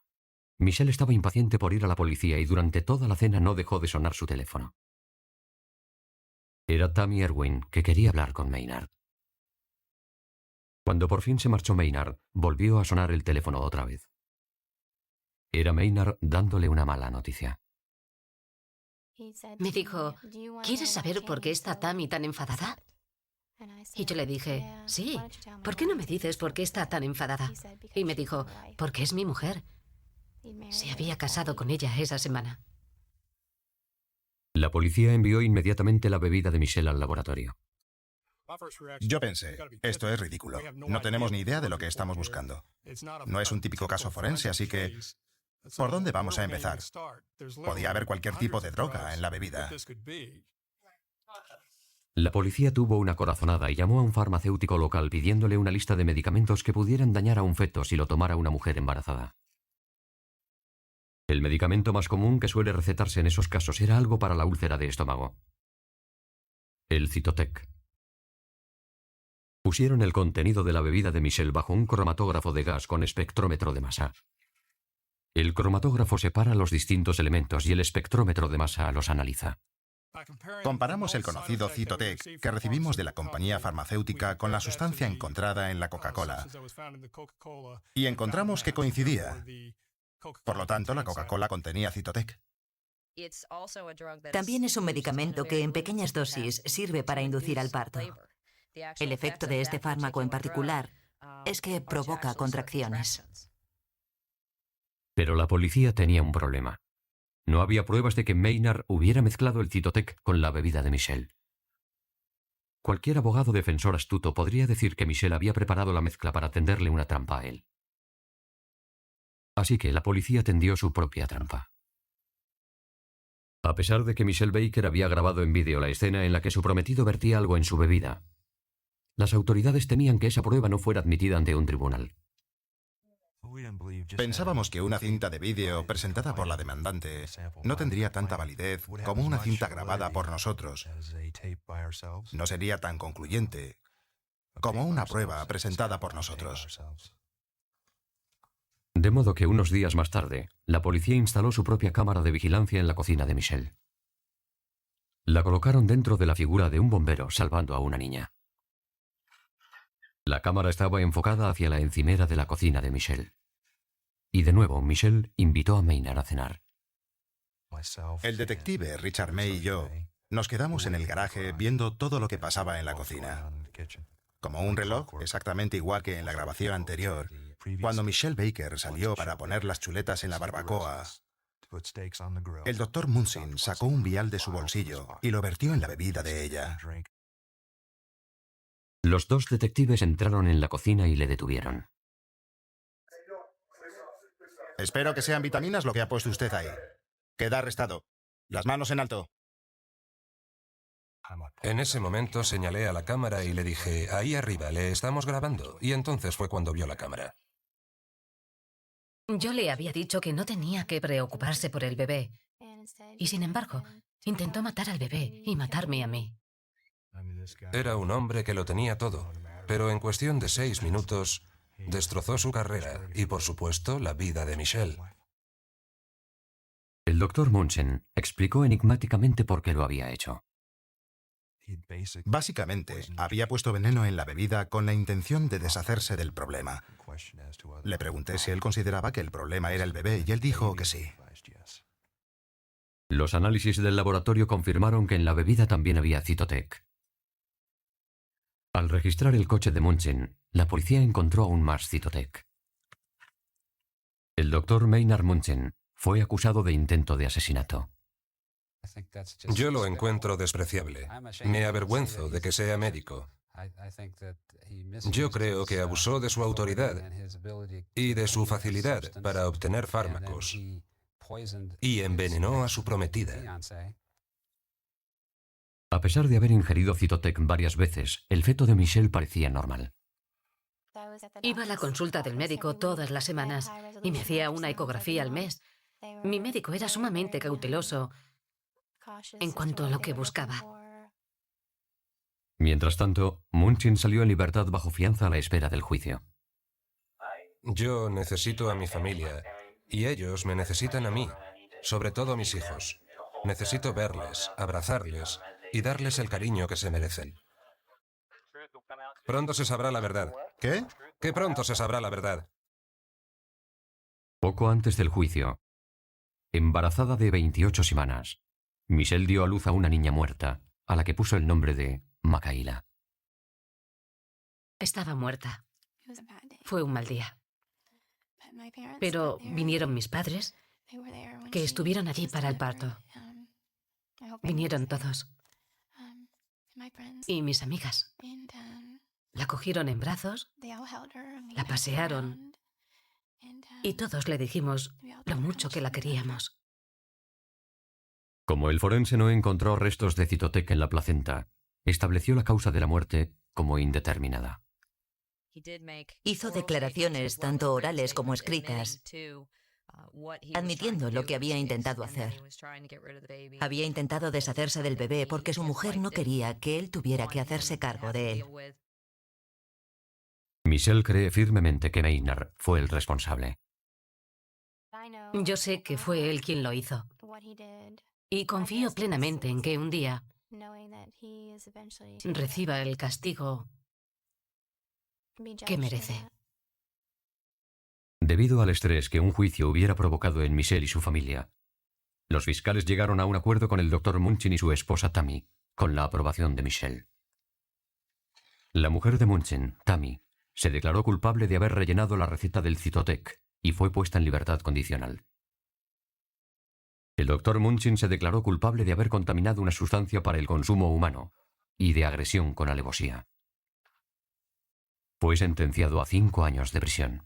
Michelle estaba impaciente por ir a la policía y durante toda la cena no dejó de sonar su teléfono. Era Tammy Erwin, que quería hablar con Maynard. Cuando por fin se marchó Maynard, volvió a sonar el teléfono otra vez. Era Maynard dándole una mala noticia. Me dijo, ¿quieres saber por qué está Tammy tan enfadada? Y yo le dije, sí, ¿por qué no me dices por qué está tan enfadada? Y me dijo, porque es mi mujer. Se había casado con ella esa semana. La policía envió inmediatamente la bebida de Michelle al laboratorio. Yo pensé, esto es ridículo. No tenemos ni idea de lo que estamos buscando. No es un típico caso forense, así que ¿por dónde vamos a empezar? Podía haber cualquier tipo de droga en la bebida. La policía tuvo una corazonada y llamó a un farmacéutico local pidiéndole una lista de medicamentos que pudieran dañar a un feto si lo tomara una mujer embarazada. El medicamento más común que suele recetarse en esos casos era algo para la úlcera de estómago: el Cytotec. Pusieron el contenido de la bebida de Michelle bajo un cromatógrafo de gas con espectrómetro de masa. El cromatógrafo separa los distintos elementos y el espectrómetro de masa los analiza. Comparamos el conocido Cytotec que recibimos de la compañía farmacéutica con la sustancia encontrada en la Coca-Cola y encontramos que coincidía. Por lo tanto, la Coca-Cola contenía Cytotec. También es un medicamento que en pequeñas dosis sirve para inducir al parto. El efecto de este fármaco en particular es que provoca contracciones. Pero la policía tenía un problema. No había pruebas de que Maynard hubiera mezclado el Cytotec con la bebida de Michelle. Cualquier abogado defensor astuto podría decir que Michelle había preparado la mezcla para tenderle una trampa a él. Así que la policía tendió su propia trampa. A pesar de que Michelle Baker había grabado en vídeo la escena en la que su prometido vertía algo en su bebida, las autoridades temían que esa prueba no fuera admitida ante un tribunal. Pensábamos que una cinta de vídeo presentada por la demandante no tendría tanta validez como una cinta grabada por nosotros. No sería tan concluyente como una prueba presentada por nosotros. De modo que unos días más tarde, la policía instaló su propia cámara de vigilancia en la cocina de Michelle. La colocaron dentro de la figura de un bombero salvando a una niña. La cámara estaba enfocada hacia la encimera de la cocina de Michelle. Y de nuevo, Michelle invitó a Maynard a cenar. El detective Richard May y yo nos quedamos en el garaje viendo todo lo que pasaba en la cocina. Como un reloj, exactamente igual que en la grabación anterior, cuando Michelle Baker salió para poner las chuletas en la barbacoa, el Dr. Munson sacó un vial de su bolsillo y lo vertió en la bebida de ella. Los dos detectives entraron en la cocina y le detuvieron. Espero que sean vitaminas lo que ha puesto usted ahí. Queda arrestado. Las manos en alto. En ese momento señalé a la cámara y le dije, ahí arriba, le estamos grabando. Y entonces fue cuando vio la cámara. Yo le había dicho que no tenía que preocuparse por el bebé. Y sin embargo, intentó matar al bebé y matarme a mí. Era un hombre que lo tenía todo, pero en cuestión de 6 minutos destrozó su carrera y, por supuesto, la vida de Michelle. El Dr. Munson explicó enigmáticamente por qué lo había hecho. Básicamente, había puesto veneno en la bebida con la intención de deshacerse del problema. Le pregunté si él consideraba que el problema era el bebé y él dijo que sí. Los análisis del laboratorio confirmaron que en la bebida también había Cytotec. Al registrar el coche de Munchen, la policía encontró aún más Cytotec. El doctor Maynard Munchen fue acusado de intento de asesinato. Yo lo encuentro despreciable. Me avergüenzo de que sea médico. Yo creo que abusó de su autoridad y de su facilidad para obtener fármacos y envenenó a su prometida. A pesar de haber ingerido Cytotec varias veces, el feto de Michelle parecía normal. Iba a la consulta del médico todas las semanas y me hacía una ecografía al mes. Mi médico era sumamente cauteloso en cuanto a lo que buscaba. Mientras tanto, Munchen salió en libertad bajo fianza a la espera del juicio. Yo necesito a mi familia y ellos me necesitan a mí, sobre todo a mis hijos. Necesito verles, abrazarles y darles el cariño que se merecen. Pronto se sabrá la verdad. ¿Qué? Que pronto se sabrá la verdad. Poco antes del juicio, embarazada de 28 semanas, Michelle dio a luz a una niña muerta, a la que puso el nombre de Makayla. Estaba muerta. Fue un mal día. Pero vinieron mis padres, que estuvieron allí para el parto. Vinieron todos. Y mis amigas. La cogieron en brazos, la pasearon y todos le dijimos lo mucho que la queríamos. Como el forense no encontró restos de Cytotec en la placenta, estableció la causa de la muerte como indeterminada. Hizo declaraciones, tanto orales como escritas, admitiendo lo que había intentado hacer. Había intentado deshacerse del bebé porque su mujer no quería que él tuviera que hacerse cargo de él. Michelle cree firmemente que Maynard fue el responsable. Yo sé que fue él quien lo hizo. Y confío plenamente en que un día reciba el castigo que merece. Debido al estrés que un juicio hubiera provocado en Michelle y su familia, los fiscales llegaron a un acuerdo con el doctor Munchen y su esposa Tammy, con la aprobación de Michelle. La mujer de Munchen, Tammy, se declaró culpable de haber rellenado la receta del Cytotec y fue puesta en libertad condicional. El doctor Munchen se declaró culpable de haber contaminado una sustancia para el consumo humano y de agresión con alevosía. Fue sentenciado a 5 años de prisión.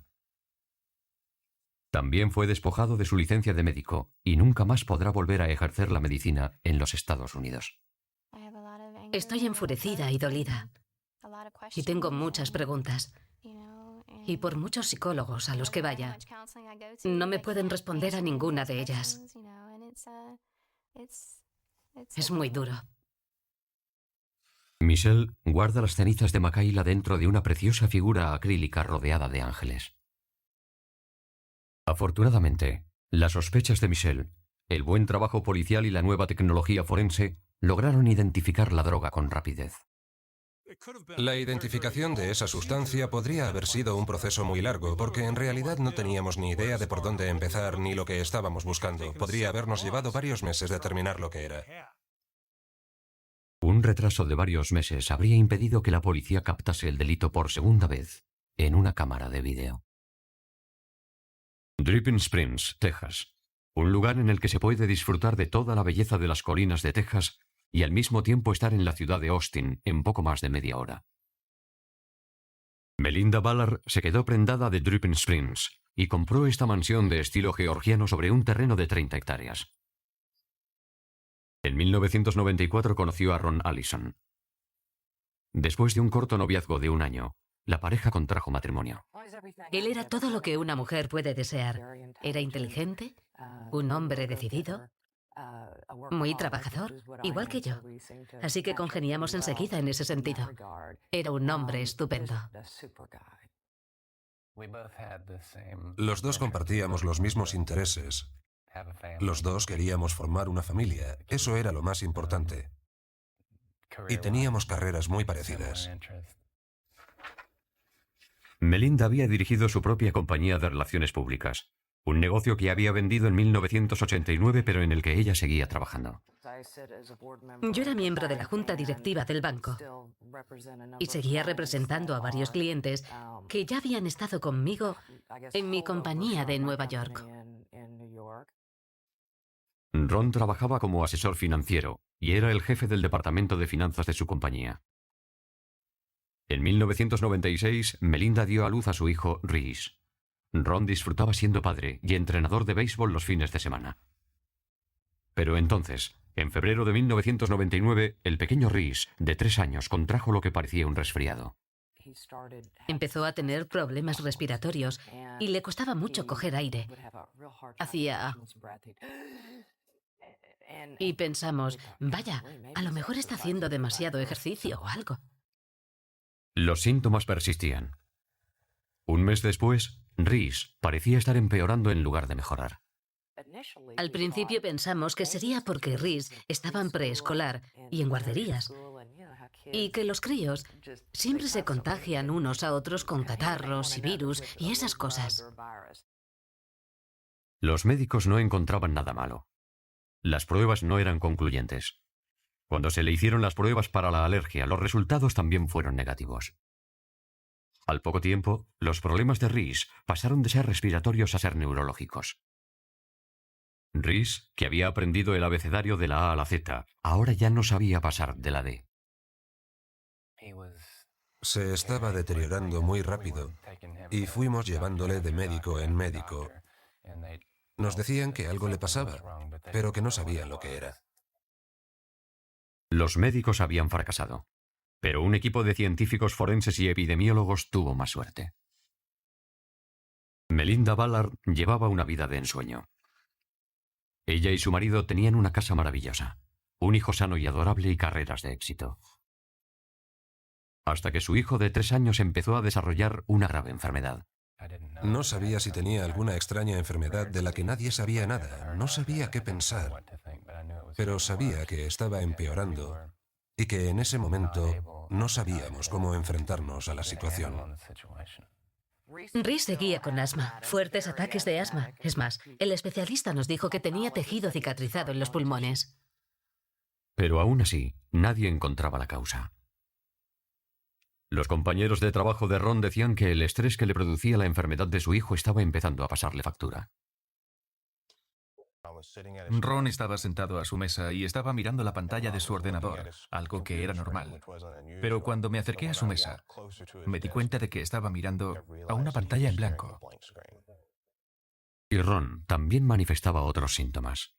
También fue despojado de su licencia de médico y nunca más podrá volver a ejercer la medicina en los Estados Unidos. Estoy enfurecida y dolida. Y tengo muchas preguntas. Y por muchos psicólogos a los que vaya, no me pueden responder a ninguna de ellas. Es muy duro. Michelle guarda las cenizas de Makayla dentro de una preciosa figura acrílica rodeada de ángeles. Afortunadamente, las sospechas de Michelle, el buen trabajo policial y la nueva tecnología forense lograron identificar la droga con rapidez. La identificación de esa sustancia podría haber sido un proceso muy largo, porque en realidad no teníamos ni idea de por dónde empezar ni lo que estábamos buscando. Podría habernos llevado varios meses determinar lo que era. Un retraso de varios meses habría impedido que la policía captase el delito por segunda vez en una cámara de vídeo. Dripping Springs, Texas. Un lugar en el que se puede disfrutar de toda la belleza de las colinas de Texas y al mismo tiempo estar en la ciudad de Austin en poco más de media hora. Melinda Ballard se quedó prendada de Dripping Springs y compró esta mansión de estilo georgiano sobre un terreno de 30 hectáreas. En 1994 conoció a Ron Allison. Después de un corto noviazgo de 1 año, la pareja contrajo matrimonio. Él era todo lo que una mujer puede desear. Era inteligente, un hombre decidido, muy trabajador, igual que yo. Así que congeniamos enseguida en ese sentido. Era un hombre estupendo. Los dos compartíamos los mismos intereses. Los dos queríamos formar una familia. Eso era lo más importante. y teníamos carreras muy parecidas. Melinda había dirigido su propia compañía de relaciones públicas, un negocio que había vendido en 1989, pero en el que ella seguía trabajando. Yo era miembro de la junta directiva del banco y seguía representando a varios clientes que ya habían estado conmigo en mi compañía de Nueva York. Ron trabajaba como asesor financiero y era el jefe del departamento de finanzas de su compañía. En 1996, Melinda dio a luz a su hijo, Reese. Ron disfrutaba siendo padre y entrenador de béisbol los fines de semana. Pero entonces, en febrero de 1999, el pequeño Reese, de 3 años, contrajo lo que parecía un resfriado. Empezó a tener problemas respiratorios y le costaba mucho coger aire. Hacía... Y pensamos, vaya, a lo mejor está haciendo demasiado ejercicio o algo. Los síntomas persistían. Un mes después, Reese parecía estar empeorando en lugar de mejorar. Al principio pensamos que sería porque Reese estaba en preescolar y en guarderías, y que los críos siempre se contagian unos a otros con catarros y virus y esas cosas. Los médicos no encontraban nada malo. Las pruebas no eran concluyentes. Cuando se le hicieron las pruebas para la alergia, los resultados también fueron negativos. Al poco tiempo, los problemas de Reese pasaron de ser respiratorios a ser neurológicos. Reese, que había aprendido el abecedario de la A a la Z, ahora ya no sabía pasar de la D. Se estaba deteriorando muy rápido y fuimos llevándole de médico en médico. Nos decían que algo le pasaba, pero que no sabían lo que era. Los médicos habían fracasado, pero un equipo de científicos forenses y epidemiólogos tuvo más suerte. Melinda Ballard llevaba una vida de ensueño. Ella y su marido tenían una casa maravillosa, un hijo sano y adorable y carreras de éxito. Hasta que su hijo de 3 años empezó a desarrollar una grave enfermedad. No sabía si tenía alguna extraña enfermedad de la que nadie sabía nada. No sabía qué pensar, pero sabía que estaba empeorando y que en ese momento no sabíamos cómo enfrentarnos a la situación. Reese seguía con asma, fuertes ataques de asma. Es más, el especialista nos dijo que tenía tejido cicatrizado en los pulmones. Pero aún así, nadie encontraba la causa. Los compañeros de trabajo de Ron decían que el estrés que le producía la enfermedad de su hijo estaba empezando a pasarle factura. Ron estaba sentado a su mesa y estaba mirando la pantalla de su ordenador, algo que era normal. Pero cuando me acerqué a su mesa, me di cuenta de que estaba mirando a una pantalla en blanco. Y Ron también manifestaba otros síntomas.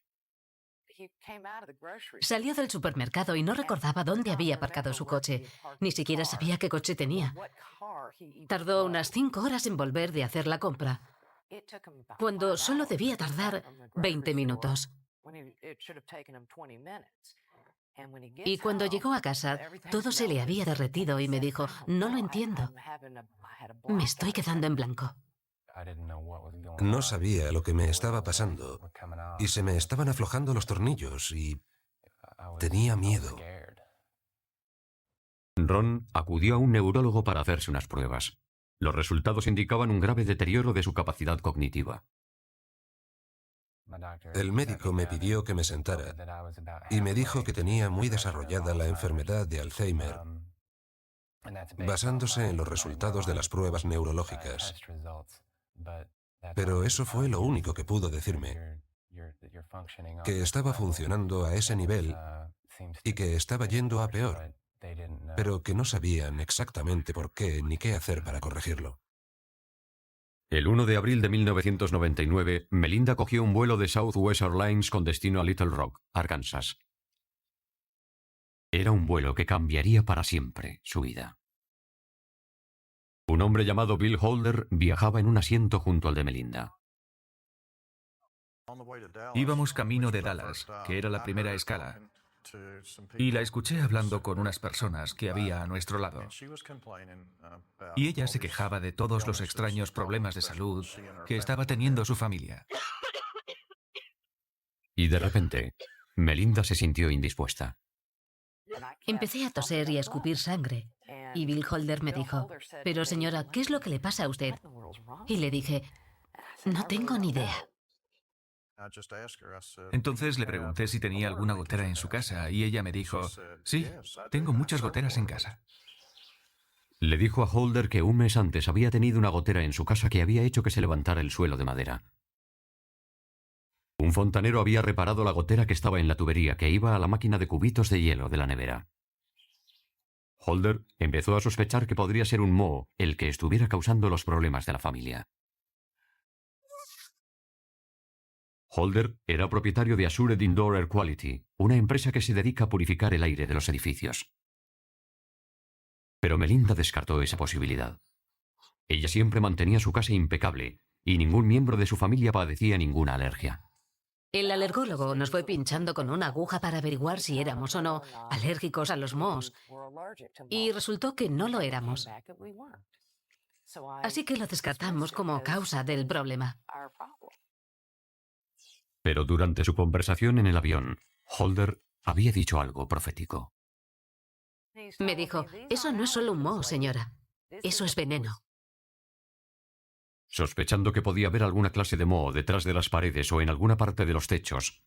Salió del supermercado y no recordaba dónde había aparcado su coche. Ni siquiera sabía qué coche tenía. Tardó unas 5 horas en volver de hacer la compra, cuando solo debía tardar 20 minutos. Y cuando llegó a casa, todo se le había derretido y me dijo, no lo entiendo. Me estoy quedando en blanco. No sabía lo que me estaba pasando y se me estaban aflojando los tornillos y tenía miedo. Ron acudió a un neurólogo para hacerse unas pruebas. Los resultados indicaban un grave deterioro de su capacidad cognitiva. El médico me pidió que me sentara y me dijo que tenía muy desarrollada la enfermedad de Alzheimer, basándose en los resultados de las pruebas neurológicas. Pero eso fue lo único que pudo decirme, que estaba funcionando a ese nivel y que estaba yendo a peor, pero que no sabían exactamente por qué ni qué hacer para corregirlo. El 1 de abril de 1999, Melinda cogió un vuelo de Southwest Airlines con destino a Little Rock, Arkansas. Era un vuelo que cambiaría para siempre su vida. Un hombre llamado Bill Holder viajaba en un asiento junto al de Melinda. Íbamos camino de Dallas, que era la primera escala, y la escuché hablando con unas personas que había a nuestro lado. Y ella se quejaba de todos los extraños problemas de salud que estaba teniendo su familia. Y de repente, Melinda se sintió indispuesta. Empecé a toser y a escupir sangre. Y Bill Holder me dijo, pero señora, ¿qué es lo que le pasa a usted? Y le dije, no tengo ni idea. Entonces le pregunté si tenía alguna gotera en su casa y ella me dijo, sí, tengo muchas goteras en casa. Le dijo a Holder que un mes antes había tenido una gotera en su casa que había hecho que se levantara el suelo de madera. Un fontanero había reparado la gotera que estaba en la tubería que iba a la máquina de cubitos de hielo de la nevera. Holder empezó a sospechar que podría ser un moho el que estuviera causando los problemas de la familia. Holder era propietario de Assured Indoor Air Quality, una empresa que se dedica a purificar el aire de los edificios. Pero Melinda descartó esa posibilidad. Ella siempre mantenía su casa impecable y ningún miembro de su familia padecía ninguna alergia. El alergólogo nos fue pinchando con una aguja para averiguar si éramos o no alérgicos a los mohos. Y resultó que no lo éramos. Así que lo descartamos como causa del problema. Pero durante su conversación en el avión, Holder había dicho algo profético. Me dijo, eso no es solo un moho, señora. Eso es veneno. Sospechando que podía haber alguna clase de moho detrás de las paredes o en alguna parte de los techos,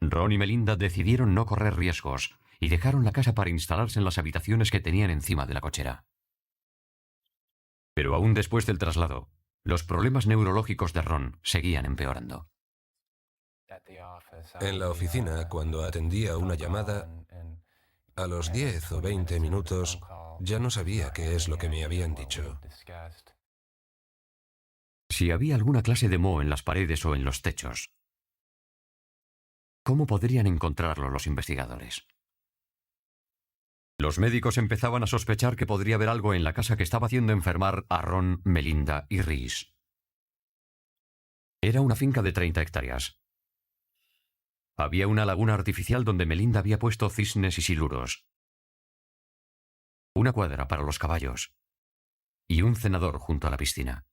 Ron y Melinda decidieron no correr riesgos y dejaron la casa para instalarse en las habitaciones que tenían encima de la cochera. Pero aún después del traslado, los problemas neurológicos de Ron seguían empeorando. En la oficina, cuando atendía una llamada, a los 10 o 20 minutos ya no sabía qué es lo que me habían dicho. Si había alguna clase de moho en las paredes o en los techos, ¿cómo podrían encontrarlo los investigadores? Los médicos empezaban a sospechar que podría haber algo en la casa que estaba haciendo enfermar a Ron, Melinda y Reese. Era una finca de 30 hectáreas. Había una laguna artificial donde Melinda había puesto cisnes y siluros, una cuadra para los caballos y un cenador junto a la piscina.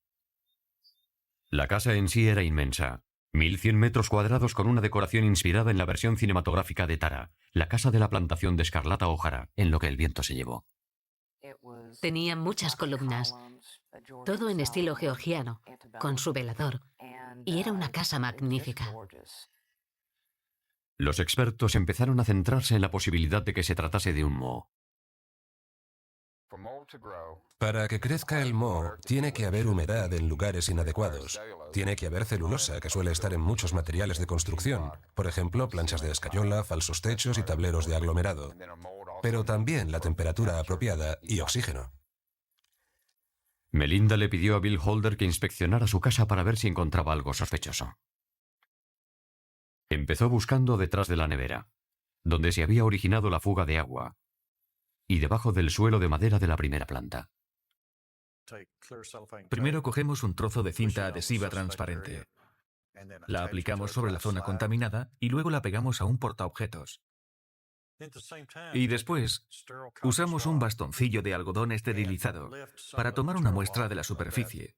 La casa en sí era inmensa, 1100 metros cuadrados con una decoración inspirada en la versión cinematográfica de Tara, la casa de la plantación de Escarlata O'Hara, en lo que el viento se llevó. Tenía muchas columnas, todo en estilo georgiano, con su velador, y era una casa magnífica. Los expertos empezaron a centrarse en la posibilidad de que se tratase de un moho. Para que crezca el moho, tiene que haber humedad en lugares inadecuados. Tiene que haber celulosa, que suele estar en muchos materiales de construcción. Por ejemplo, planchas de escayola, falsos techos y tableros de aglomerado. Pero también la temperatura apropiada y oxígeno. Melinda le pidió a Bill Holder que inspeccionara su casa para ver si encontraba algo sospechoso. Empezó buscando detrás de la nevera, donde se había originado la fuga de agua, y debajo del suelo de madera de la primera planta. Primero cogemos un trozo de cinta adhesiva transparente. La aplicamos sobre la zona contaminada y luego la pegamos a un portaobjetos. Y después usamos un bastoncillo de algodón esterilizado para tomar una muestra de la superficie,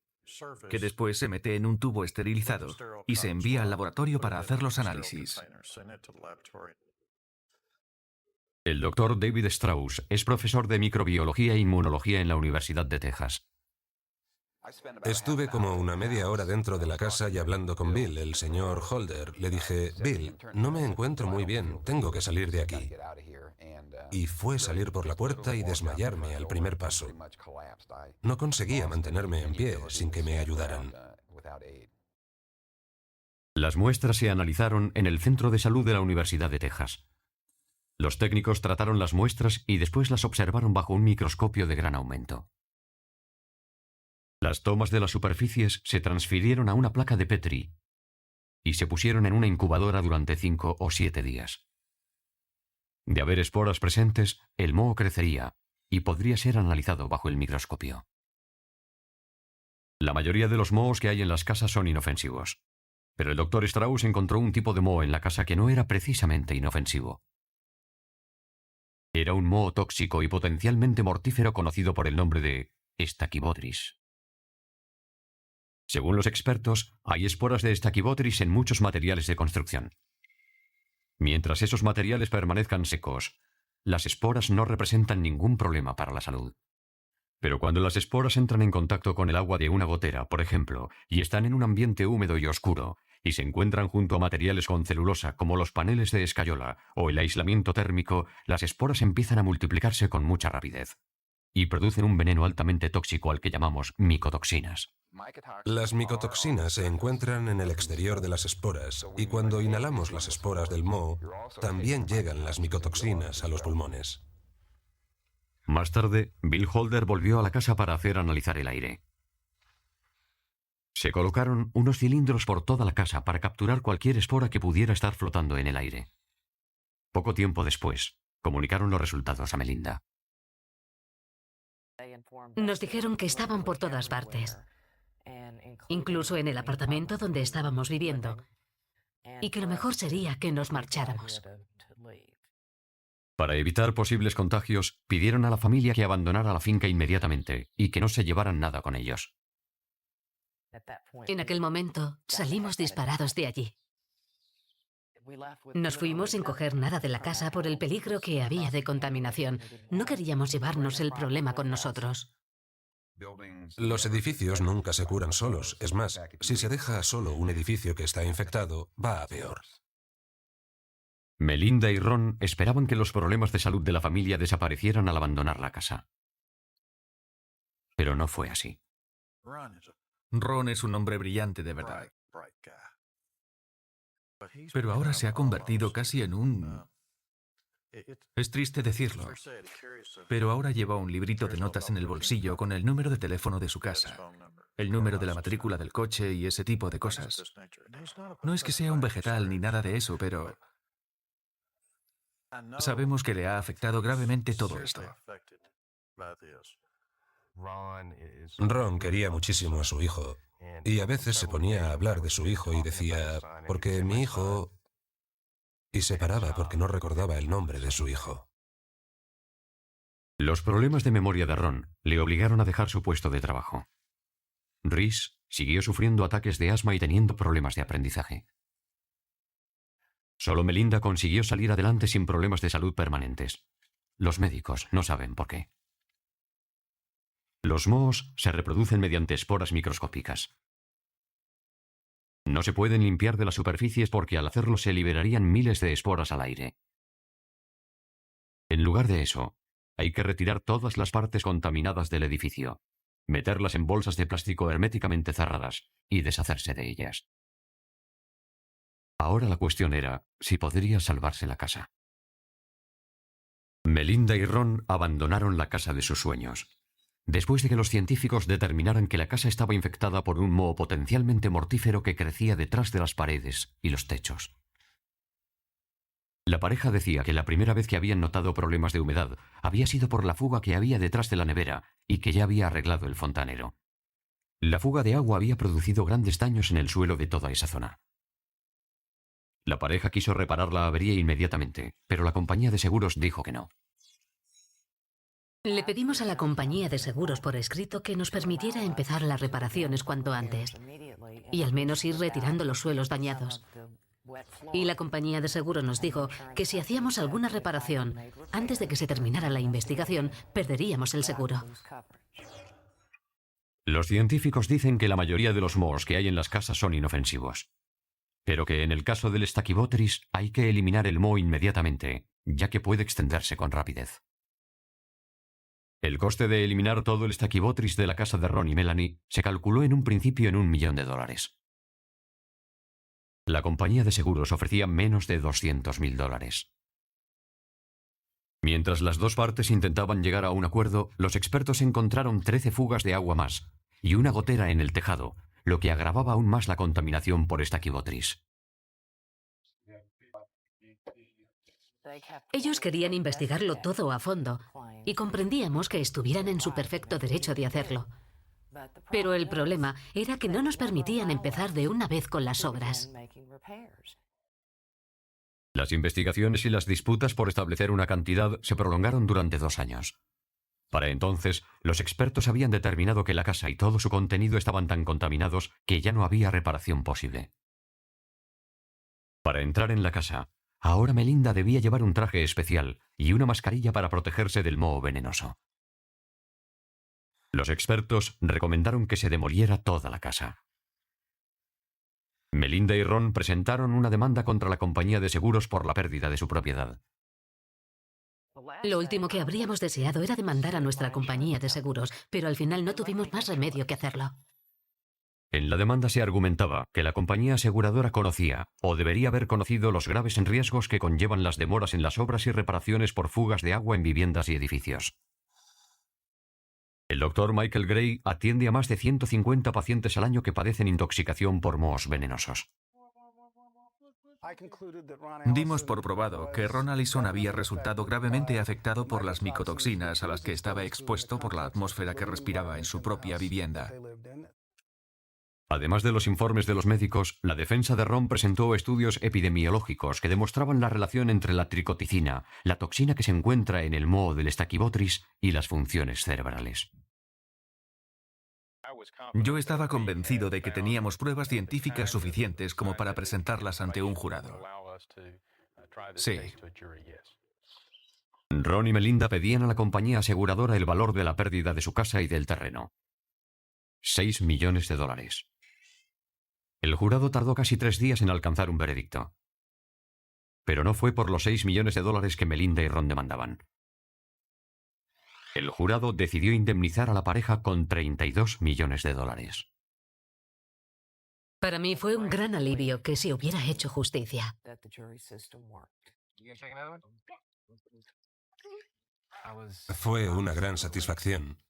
que después se mete en un tubo esterilizado y se envía al laboratorio para hacer los análisis. El doctor David Strauss es profesor de microbiología e inmunología en la Universidad de Texas. Estuve como una media hora dentro de la casa y hablando con Bill, el señor Holder. Le dije, Bill, no me encuentro muy bien, tengo que salir de aquí. Y fue salir por la puerta y desmayarme al primer paso. No conseguía mantenerme en pie sin que me ayudaran. Las muestras se analizaron en el Centro de Salud de la Universidad de Texas. Los técnicos trataron las muestras y después las observaron bajo un microscopio de gran aumento. Las tomas de las superficies se transfirieron a una placa de Petri y se pusieron en una incubadora durante 5 o 7 días. De haber esporas presentes, el moho crecería y podría ser analizado bajo el microscopio. La mayoría de los mohos que hay en las casas son inofensivos, pero el doctor Strauss encontró un tipo de moho en la casa que no era precisamente inofensivo. Era un moho tóxico y potencialmente mortífero conocido por el nombre de Stachybotrys. Según los expertos, hay esporas de Stachybotrys en muchos materiales de construcción. Mientras esos materiales permanezcan secos, las esporas no representan ningún problema para la salud. Pero cuando las esporas entran en contacto con el agua de una gotera, por ejemplo, y están en un ambiente húmedo y oscuro, y se encuentran junto a materiales con celulosa como los paneles de escayola o el aislamiento térmico, las esporas empiezan a multiplicarse con mucha rapidez y producen un veneno altamente tóxico al que llamamos micotoxinas. Las micotoxinas se encuentran en el exterior de las esporas y cuando inhalamos las esporas del moho, también llegan las micotoxinas a los pulmones. Más tarde, Bill Holder volvió a la casa para hacer analizar el aire. Se colocaron unos cilindros por toda la casa para capturar cualquier espora que pudiera estar flotando en el aire. Poco tiempo después, comunicaron los resultados a Melinda. Nos dijeron que estaban por todas partes, incluso en el apartamento donde estábamos viviendo, y que lo mejor sería que nos marcháramos. Para evitar posibles contagios, pidieron a la familia que abandonara la finca inmediatamente y que no se llevaran nada con ellos. En aquel momento salimos disparados de allí. Nos fuimos sin coger nada de la casa por el peligro que había de contaminación. No queríamos llevarnos el problema con nosotros. Los edificios nunca se curan solos. Es más, si se deja solo un edificio que está infectado, va a peor. Melinda y Ron esperaban que los problemas de salud de la familia desaparecieran al abandonar la casa. Pero no fue así. Ron es un hombre brillante de verdad. Pero ahora se ha convertido casi en un... Es triste decirlo, pero ahora lleva un librito de notas en el bolsillo con el número de teléfono de su casa, el número de la matrícula del coche y ese tipo de cosas. No es que sea un vegetal ni nada de eso, pero sabemos que le ha afectado gravemente todo esto. Ron quería muchísimo a su hijo y a veces se ponía a hablar de su hijo y decía, porque mi hijo... Y se paraba porque no recordaba el nombre de su hijo. Los problemas de memoria de Ron le obligaron a dejar su puesto de trabajo. Reese siguió sufriendo ataques de asma y teniendo problemas de aprendizaje. Solo Melinda consiguió salir adelante sin problemas de salud permanentes. Los médicos no saben por qué. Los mohos se reproducen mediante esporas microscópicas. No se pueden limpiar de las superficies porque al hacerlo se liberarían miles de esporas al aire. En lugar de eso, hay que retirar todas las partes contaminadas del edificio, meterlas en bolsas de plástico herméticamente cerradas y deshacerse de ellas. Ahora la cuestión era si podría salvarse la casa. Melinda y Ron abandonaron la casa de sus sueños, después de que los científicos determinaran que la casa estaba infectada por un moho potencialmente mortífero que crecía detrás de las paredes y los techos. La pareja decía que la primera vez que habían notado problemas de humedad había sido por la fuga que había detrás de la nevera y que ya había arreglado el fontanero. La fuga de agua había producido grandes daños en el suelo de toda esa zona. La pareja quiso reparar la avería inmediatamente, pero la compañía de seguros dijo que no. Le pedimos a la compañía de seguros por escrito que nos permitiera empezar las reparaciones cuanto antes y al menos ir retirando los suelos dañados. Y la compañía de seguros nos dijo que si hacíamos alguna reparación antes de que se terminara la investigación, perderíamos el seguro. Los científicos dicen que la mayoría de los mohos que hay en las casas son inofensivos, pero que en el caso del Stachybotrys hay que eliminar el moho inmediatamente, ya que puede extenderse con rapidez. El coste de eliminar todo el Stachybotrys de la casa de Ron y Melanie se calculó en un principio en $1 millón. La compañía de seguros ofrecía menos de $200.000. Mientras las dos partes intentaban llegar a un acuerdo, los expertos encontraron 13 fugas de agua más y una gotera en el tejado, lo que agravaba aún más la contaminación por Stachybotrys. Ellos querían investigarlo todo a fondo y comprendíamos que estuvieran en su perfecto derecho de hacerlo. Pero el problema era que no nos permitían empezar de una vez con las obras. Las investigaciones y las disputas por establecer una cantidad se prolongaron durante 2 años. Para entonces, los expertos habían determinado que la casa y todo su contenido estaban tan contaminados que ya no había reparación posible. Para entrar en la casa, Ahora Melinda debía llevar un traje especial y una mascarilla para protegerse del moho venenoso. Los expertos recomendaron que se demoliera toda la casa. Melinda y Ron presentaron una demanda contra la compañía de seguros por la pérdida de su propiedad. Lo último que habríamos deseado era demandar a nuestra compañía de seguros, pero al final no tuvimos más remedio que hacerlo. En la demanda se argumentaba que la compañía aseguradora conocía, o debería haber conocido, los graves riesgos que conllevan las demoras en las obras y reparaciones por fugas de agua en viviendas y edificios. El doctor Michael Gray atiende a más de 150 pacientes al año que padecen intoxicación por mohos venenosos. Dimos por probado que Ron Allison había resultado gravemente afectado por las micotoxinas a las que estaba expuesto por la atmósfera que respiraba en su propia vivienda. Además de los informes de los médicos, la defensa de Ron presentó estudios epidemiológicos que demostraban la relación entre la tricoticina, la toxina que se encuentra en el moho del Stachybotrys, y las funciones cerebrales. Yo estaba convencido de que teníamos pruebas científicas suficientes como para presentarlas ante un jurado. Sí. Ron y Melinda pedían a la compañía aseguradora el valor de la pérdida de su casa y del terreno. $6 millones. El jurado tardó casi 3 días en alcanzar un veredicto. Pero no fue por los $6 millones que Melinda y Ron demandaban. El jurado decidió indemnizar a la pareja con $32 millones. Para mí fue un gran alivio que se hubiera hecho justicia. Fue una gran satisfacción.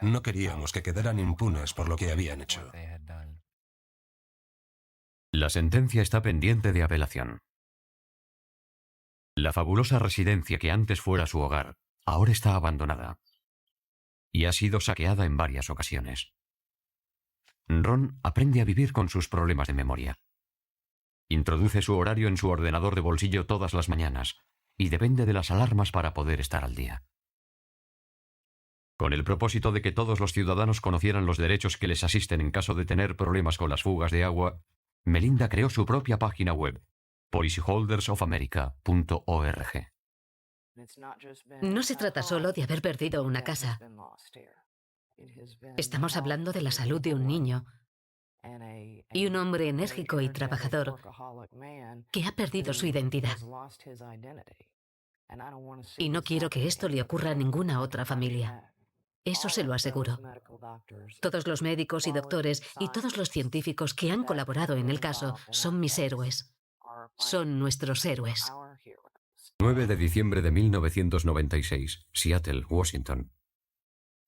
No queríamos que quedaran impunes por lo que habían hecho. La sentencia está pendiente de apelación. La fabulosa residencia que antes fuera su hogar, ahora está abandonada. Y ha sido saqueada en varias ocasiones. Ron aprende a vivir con sus problemas de memoria. Introduce su horario en su ordenador de bolsillo todas las mañanas y depende de las alarmas para poder estar al día. Con el propósito de que todos los ciudadanos conocieran los derechos que les asisten en caso de tener problemas con las fugas de agua, Melinda creó su propia página web, policyholdersofamerica.org. No se trata solo de haber perdido una casa. Estamos hablando de la salud de un niño y un hombre enérgico y trabajador que ha perdido su identidad. Y no quiero que esto le ocurra a ninguna otra familia. Eso se lo aseguro. Todos los médicos y doctores y todos los científicos que han colaborado en el caso son mis héroes. Son nuestros héroes. 9 de diciembre de 1996, Seattle, Washington.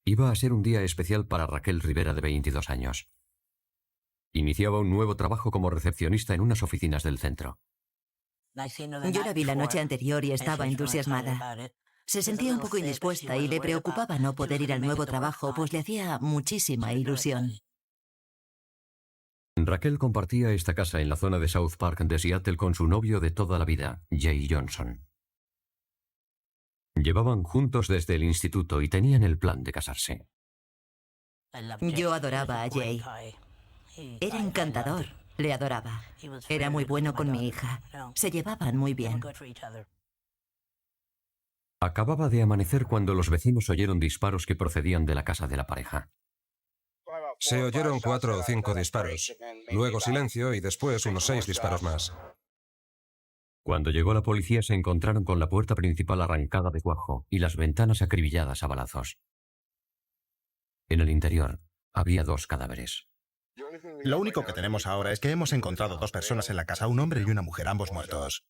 Iba a ser un día especial para Raquel Rivera, de 22 años. Iniciaba un nuevo trabajo como recepcionista en unas oficinas del centro. Yo la vi la noche anterior y estaba entusiasmada. Se sentía un poco indispuesta y le preocupaba no poder ir al nuevo trabajo, pues le hacía muchísima ilusión. Raquel compartía esta casa en la zona de South Park de Seattle con su novio de toda la vida, Jay Johnson. Llevaban juntos desde el instituto y tenían el plan de casarse. Yo adoraba a Jay. Era encantador, le adoraba. Era muy bueno con mi hija. Se llevaban muy bien. Acababa de amanecer cuando los vecinos oyeron disparos que procedían de la casa de la pareja. Se oyeron 4 o 5 disparos, luego silencio y después unos 6 disparos más. Cuando llegó la policía se encontraron con la puerta principal arrancada de cuajo y las ventanas acribilladas a balazos. En el interior había 2 cadáveres. Lo único que tenemos ahora es que hemos encontrado 2 personas en la casa, un hombre y una mujer, ambos muertos.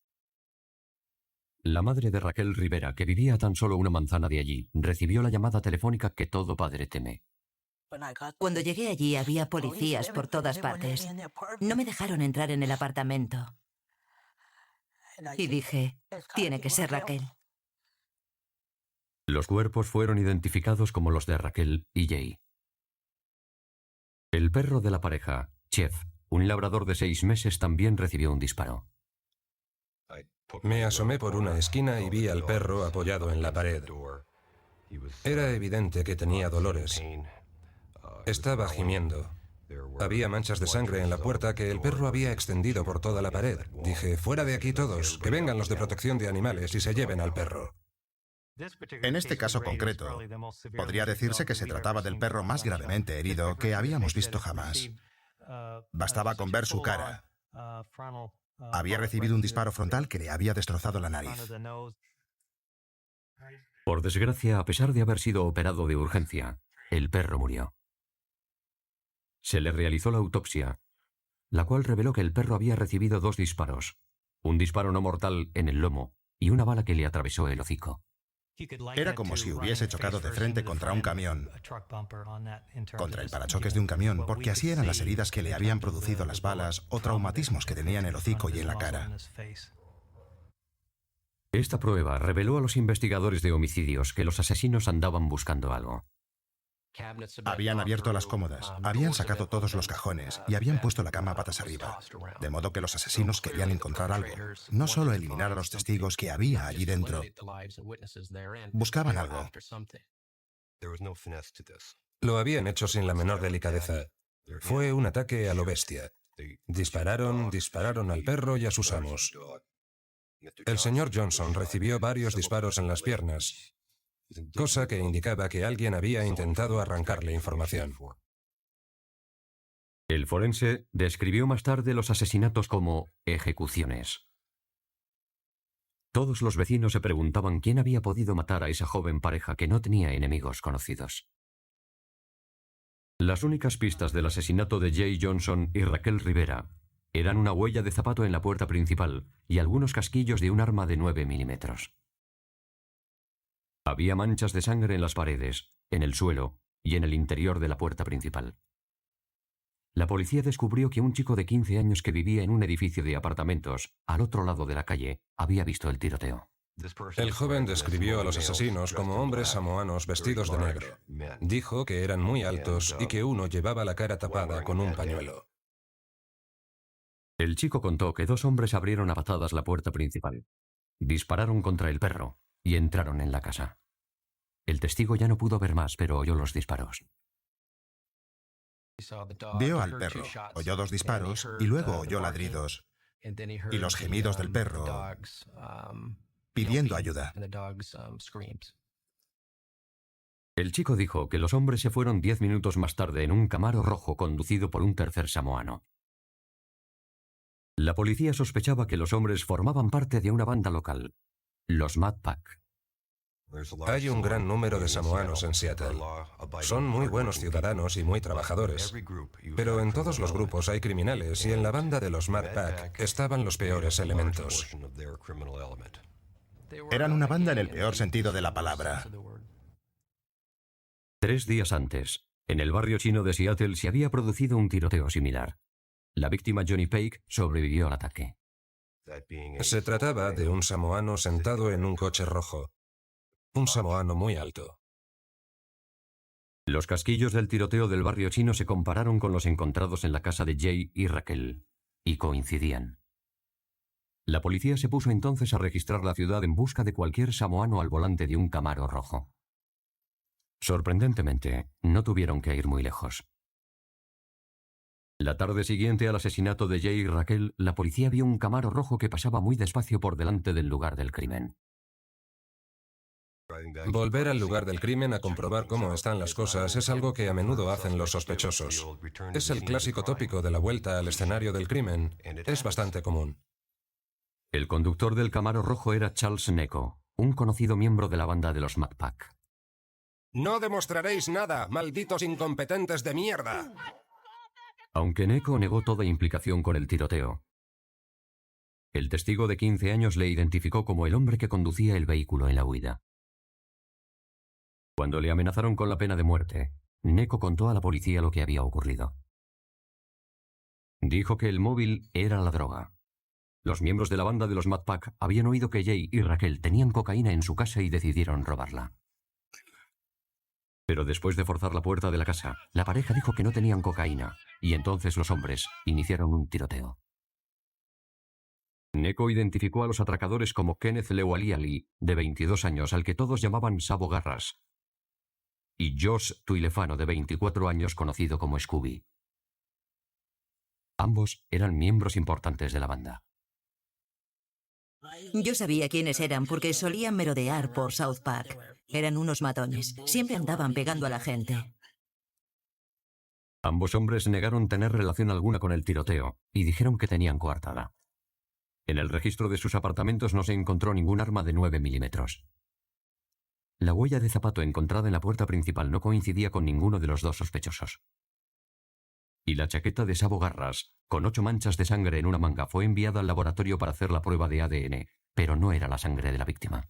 La madre de Raquel Rivera, que vivía a tan solo una manzana de allí, recibió la llamada telefónica que todo padre teme. Cuando llegué allí había policías por todas partes. No me dejaron entrar en el apartamento. Y dije, tiene que ser Raquel. Los cuerpos fueron identificados como los de Raquel y Jay. El perro de la pareja, Chef, un labrador de 6 meses, también recibió un disparo. Me asomé por una esquina y vi al perro apoyado en la pared. Era evidente que tenía dolores. Estaba gimiendo. Había manchas de sangre en la puerta que el perro había extendido por toda la pared. Dije, fuera de aquí todos, que vengan los de protección de animales y se lleven al perro. En este caso concreto, podría decirse que se trataba del perro más gravemente herido que habíamos visto jamás. Bastaba con ver su cara. Había recibido un disparo frontal que le había destrozado la nariz. Por desgracia, a pesar de haber sido operado de urgencia, el perro murió. Se le realizó la autopsia, la cual reveló que el perro había recibido 2 disparos, un disparo no mortal en el lomo y una bala que le atravesó el hocico. Era como si hubiese chocado de frente contra un camión, contra el parachoques de un camión, porque así eran las heridas que le habían producido las balas o traumatismos que tenía en el hocico y en la cara. Esta prueba reveló a los investigadores de homicidios que los asesinos andaban buscando algo. Habían abierto las cómodas, habían sacado todos los cajones y habían puesto la cama patas arriba. De modo que los asesinos querían encontrar algo, no solo eliminar a los testigos que había allí dentro. Buscaban algo. Lo habían hecho sin la menor delicadeza. Fue un ataque a lo bestia. Dispararon al perro y a sus amos. El señor Johnson recibió varios disparos en las piernas, cosa que indicaba que alguien había intentado arrancarle información. El forense describió más tarde los asesinatos como ejecuciones. Todos los vecinos se preguntaban quién había podido matar a esa joven pareja que no tenía enemigos conocidos. Las únicas pistas del asesinato de Jay Johnson y Raquel Rivera eran una huella de zapato en la puerta principal y algunos casquillos de un arma de 9 milímetros. Había manchas de sangre en las paredes, en el suelo y en el interior de la puerta principal. La policía descubrió que un chico de 15 años que vivía en un edificio de apartamentos al otro lado de la calle había visto el tiroteo. El joven describió a los asesinos como hombres samoanos vestidos de negro. Dijo que eran muy altos y que uno llevaba la cara tapada con un pañuelo. El chico contó que 2 hombres abrieron a patadas la puerta principal, dispararon contra el perro y entraron en la casa. El testigo ya no pudo ver más, pero oyó los disparos. Vio al perro, oyó 2 disparos y luego oyó ladridos y los gemidos del perro pidiendo ayuda. El chico dijo que los hombres se fueron 10 minutos más tarde en un Camaro rojo conducido por un tercer samoano. La policía sospechaba que los hombres formaban parte de una banda local, los Mad Pack. Hay un gran número de samoanos en Seattle. Son muy buenos ciudadanos y muy trabajadores. Pero en todos los grupos hay criminales y en la banda de los Mad Pack estaban los peores elementos. Eran una banda en el peor sentido de la palabra. 3 días antes, en el barrio chino de Seattle se había producido un tiroteo similar. La víctima Johnny Paik sobrevivió al ataque. Se trataba de un samoano sentado en un coche rojo. Un samoano muy alto. Los casquillos del tiroteo del barrio chino se compararon con los encontrados en la casa de Jay y Raquel, y coincidían. La policía se puso entonces a registrar la ciudad en busca de cualquier samoano al volante de un Camaro rojo. Sorprendentemente, no tuvieron que ir muy lejos. La tarde siguiente al asesinato de Jay y Raquel, la policía vio un Camaro rojo que pasaba muy despacio por delante del lugar del crimen. Volver al lugar del crimen a comprobar cómo están las cosas es algo que a menudo hacen los sospechosos. Es el clásico tópico de la vuelta al escenario del crimen. Es bastante común. El conductor del Camaro rojo era Charles Neko, un conocido miembro de la banda de los Mad Pack. ¡No demostraréis nada, malditos incompetentes de mierda! Aunque Neko negó toda implicación con el tiroteo, el testigo de 15 años le identificó como el hombre que conducía el vehículo en la huida. Cuando le amenazaron con la pena de muerte, Neko contó a la policía lo que había ocurrido. Dijo que el móvil era la droga. Los miembros de la banda de los Mad Pack habían oído que Jay y Raquel tenían cocaína en su casa y decidieron robarla. Pero después de forzar la puerta de la casa, la pareja dijo que no tenían cocaína, y entonces los hombres iniciaron un tiroteo. Neko identificó a los atracadores como Kenneth Lewaliali, de 22 años, al que todos llamaban Sabo Garras, y Josh Tuilefano, de 24 años, conocido como Scooby. Ambos eran miembros importantes de la banda. Yo sabía quiénes eran porque solían merodear por South Park. Eran unos matones. Siempre andaban pegando a la gente. Ambos hombres negaron tener relación alguna con el tiroteo y dijeron que tenían coartada. En el registro de sus apartamentos no se encontró ningún arma de 9 milímetros. La huella de zapato encontrada en la puerta principal no coincidía con ninguno de los dos sospechosos. Y la chaqueta de Sabo Garras, con 8 manchas de sangre en una manga, fue enviada al laboratorio para hacer la prueba de ADN, pero no era la sangre de la víctima.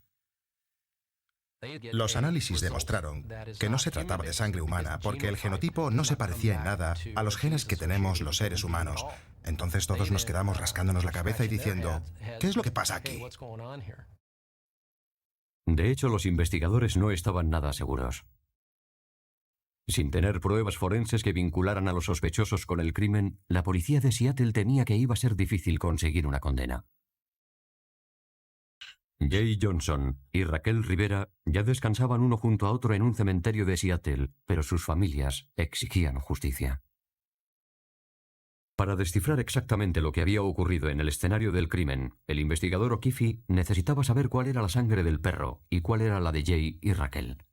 Los análisis demostraron que no se trataba de sangre humana porque el genotipo no se parecía en nada a los genes que tenemos los seres humanos. Entonces todos nos quedamos rascándonos la cabeza y diciendo, ¿qué es lo que pasa aquí? De hecho, los investigadores no estaban nada seguros. Sin tener pruebas forenses que vincularan a los sospechosos con el crimen, la policía de Seattle temía que iba a ser difícil conseguir una condena. Jay Johnson y Raquel Rivera ya descansaban uno junto a otro en un cementerio de Seattle, pero sus familias exigían justicia. Para descifrar exactamente lo que había ocurrido en el escenario del crimen, el investigador O'Keefe necesitaba saber cuál era la sangre del perro y cuál era la de Jay y Raquel.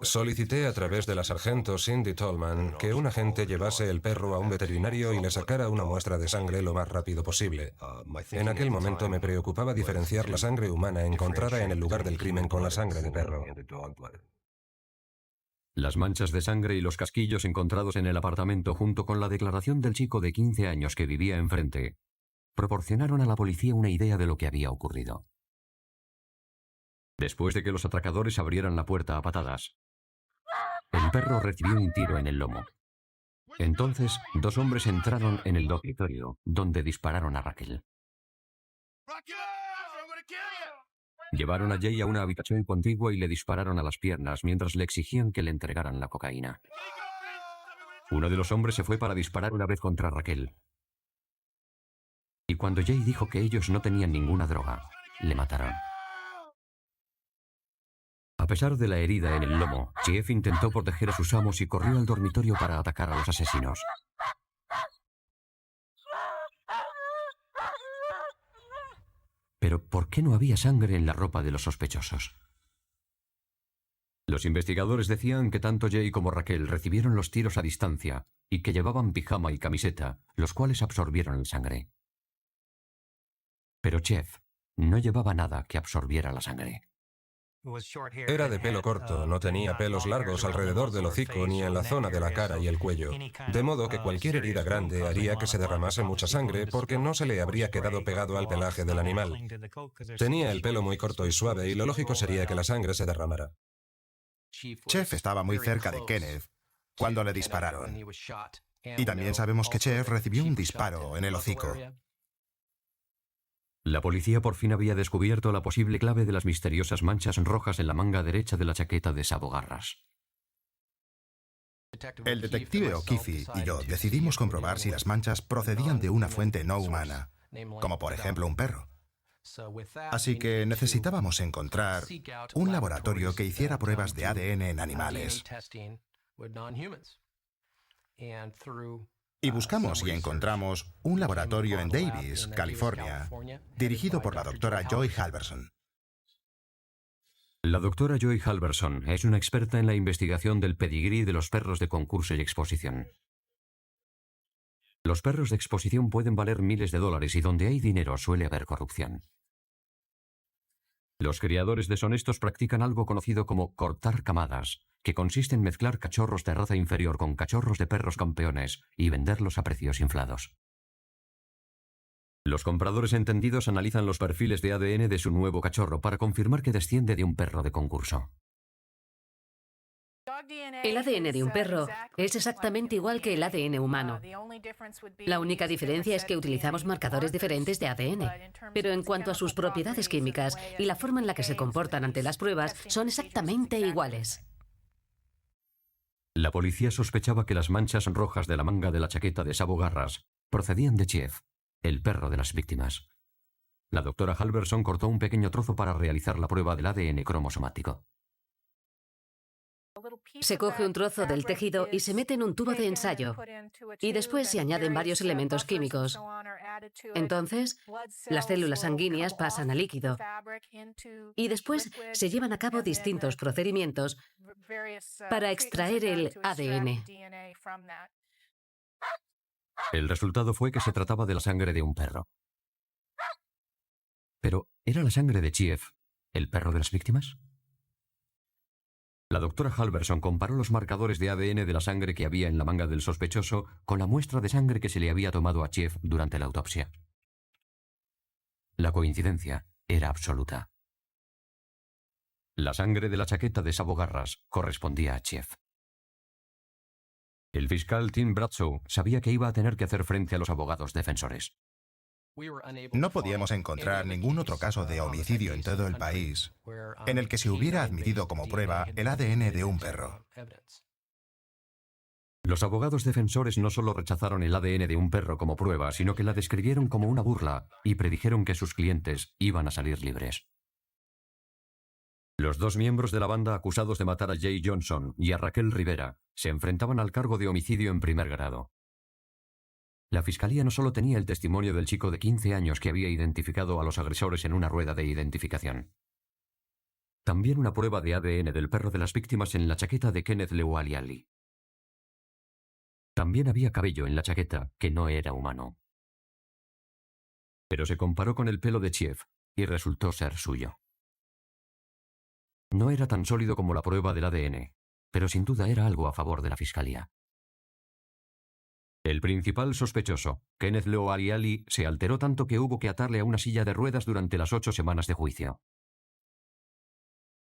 Solicité a través de la sargento Cindy Tolman que un agente llevase el perro a un veterinario y le sacara una muestra de sangre lo más rápido posible. En aquel momento me preocupaba diferenciar la sangre humana encontrada en el lugar del crimen con la sangre de perro. Las manchas de sangre y los casquillos encontrados en el apartamento junto con la declaración del chico de 15 años que vivía enfrente proporcionaron a la policía una idea de lo que había ocurrido. Después de que los atracadores abrieran la puerta a patadas, el perro recibió un tiro en el lomo. Entonces, 2 hombres entraron en el dormitorio, donde dispararon a Raquel. Llevaron a Jay a una habitación contigua y le dispararon a las piernas mientras le exigían que le entregaran la cocaína. Uno de los hombres se fue para disparar una vez contra Raquel. Y cuando Jay dijo que ellos no tenían ninguna droga, le mataron. A pesar de la herida en el lomo, Jeff intentó proteger a sus amos y corrió al dormitorio para atacar a los asesinos. Pero ¿por qué no había sangre en la ropa de los sospechosos? Los investigadores decían que tanto Jay como Raquel recibieron los tiros a distancia y que llevaban pijama y camiseta, los cuales absorbieron la sangre. Pero Jeff no llevaba nada que absorbiera la sangre. Era de pelo corto, no tenía pelos largos alrededor del hocico ni en la zona de la cara y el cuello, de modo que cualquier herida grande haría que se derramase mucha sangre porque no se le habría quedado pegado al pelaje del animal. Tenía el pelo muy corto y suave y lo lógico sería que la sangre se derramara. Chef estaba muy cerca de Kenneth cuando le dispararon. Y también sabemos que Chef recibió un disparo en el hocico. La policía por fin había descubierto la posible clave de las misteriosas manchas rojas en la manga derecha de la chaqueta de Sabo Garras. El detective O'Keefe y yo decidimos comprobar si las manchas procedían de una fuente no humana, como por ejemplo un perro. Así que necesitábamos encontrar un laboratorio que hiciera pruebas de ADN en animales. Y buscamos y encontramos un laboratorio en Davis, California, dirigido por la doctora Joy Halverson. La doctora Joy Halverson es una experta en la investigación del pedigrí de los perros de concurso y exposición. Los perros de exposición pueden valer miles de dólares y donde hay dinero suele haber corrupción. Los criadores deshonestos practican algo conocido como cortar camadas, que consiste en mezclar cachorros de raza inferior con cachorros de perros campeones y venderlos a precios inflados. Los compradores entendidos analizan los perfiles de ADN de su nuevo cachorro para confirmar que desciende de un perro de concurso. El ADN de un perro es exactamente igual que el ADN humano. La única diferencia es que utilizamos marcadores diferentes de ADN. Pero en cuanto a sus propiedades químicas y la forma en la que se comportan ante las pruebas, son exactamente iguales. La policía sospechaba que las manchas rojas de la manga de la chaqueta de Sabo Garras procedían de Jeff, el perro de las víctimas. La doctora Halverson cortó un pequeño trozo para realizar la prueba del ADN cromosomático. Se coge un trozo del tejido y se mete en un tubo de ensayo. Y después se añaden varios elementos químicos. Entonces, las células sanguíneas pasan a líquido. Y después se llevan a cabo distintos procedimientos para extraer el ADN. El resultado fue que se trataba de la sangre de un perro. Pero, ¿era la sangre de Chief el perro de las víctimas? La doctora Halverson comparó los marcadores de ADN de la sangre que había en la manga del sospechoso con la muestra de sangre que se le había tomado a Chief durante la autopsia. La coincidencia era absoluta. La sangre de la chaqueta de Sabogarras correspondía a Chief. El fiscal Tim Bradshaw sabía que iba a tener que hacer frente a los abogados defensores. No podíamos encontrar ningún otro caso de homicidio en todo el país en el que se hubiera admitido como prueba el ADN de un perro. Los abogados defensores no solo rechazaron el ADN de un perro como prueba, sino que la describieron como una burla y predijeron que sus clientes iban a salir libres. Los dos miembros de la banda acusados de matar a Jay Johnson y a Raquel Rivera se enfrentaban al cargo de homicidio en primer grado. La fiscalía no solo tenía el testimonio del chico de 15 años que había identificado a los agresores en una rueda de identificación. También una prueba de ADN del perro de las víctimas en la chaqueta de Kenneth Lewaliali. También había cabello en la chaqueta que no era humano. Pero se comparó con el pelo de Chief y resultó ser suyo. No era tan sólido como la prueba del ADN, pero sin duda era algo a favor de la fiscalía. El principal sospechoso, Kenneth Lewaliali, se alteró tanto que hubo que atarle a una silla de ruedas durante las 8 semanas de juicio.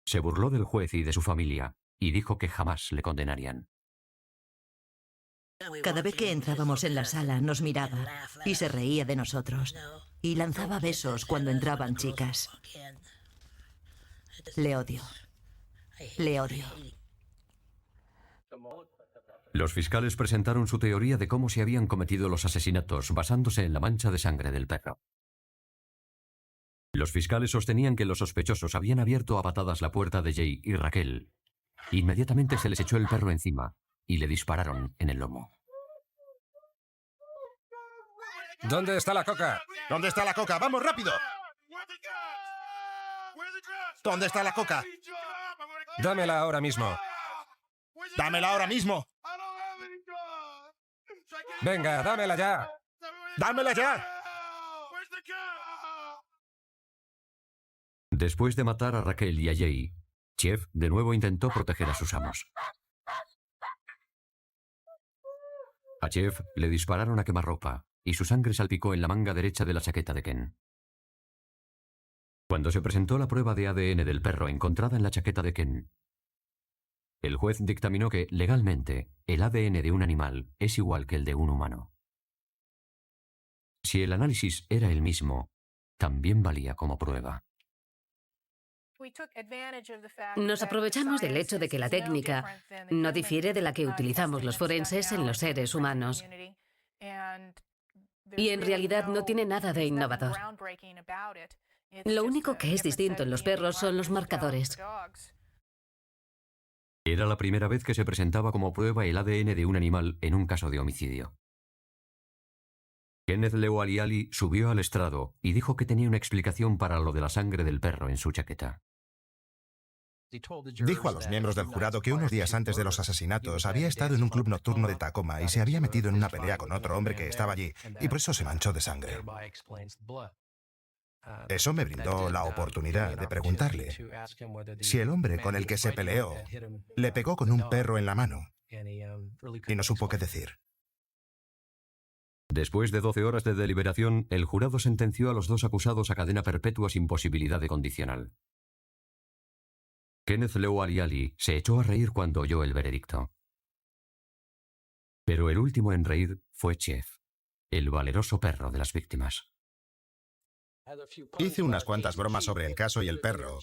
Se burló del juez y de su familia y dijo que jamás le condenarían. Cada vez que entrábamos en la sala nos miraba y se reía de nosotros y lanzaba besos cuando entraban chicas. Le odio. Le odio. Los fiscales presentaron su teoría de cómo se habían cometido los asesinatos basándose en la mancha de sangre del perro. Los fiscales sostenían que los sospechosos habían abierto a patadas la puerta de Jay y Raquel. Inmediatamente se les echó el perro encima y le dispararon en el lomo. ¿Dónde está la coca? ¿Dónde está la coca? ¡Vamos, rápido! ¿Dónde está la coca? Dámela ahora mismo. ¡Dámela ahora mismo! Venga, dámela ya. ¡Dámela ya! Después de matar a Raquel y a Jay, Chief de nuevo intentó proteger a sus amos. A Chief le dispararon a quemarropa y su sangre salpicó en la manga derecha de la chaqueta de Ken. Cuando se presentó la prueba de ADN del perro encontrada en la chaqueta de Ken, el juez dictaminó que, legalmente, el ADN de un animal es igual que el de un humano. Si el análisis era el mismo, también valía como prueba. Nos aprovechamos del hecho de que la técnica no difiere de la que utilizamos los forenses en los seres humanos. Y en realidad no tiene nada de innovador. Lo único que es distinto en los perros son los marcadores. Era la primera vez que se presentaba como prueba el ADN de un animal en un caso de homicidio. Kenneth Lewaliali subió al estrado y dijo que tenía una explicación para lo de la sangre del perro en su chaqueta. Dijo a los miembros del jurado que unos días antes de los asesinatos había estado en un club nocturno de Tacoma y se había metido en una pelea con otro hombre que estaba allí, y por eso se manchó de sangre. Eso me brindó la oportunidad de preguntarle si el hombre con el que se peleó le pegó con un perro en la mano, y no supo qué decir. Después de 12 horas de deliberación, el jurado sentenció a los dos acusados a cadena perpetua sin posibilidad de condicional. Kenneth Lewaliali se echó a reír cuando oyó el veredicto. Pero el último en reír fue Chief, el valeroso perro de las víctimas. Hice unas cuantas bromas sobre el caso y el perro,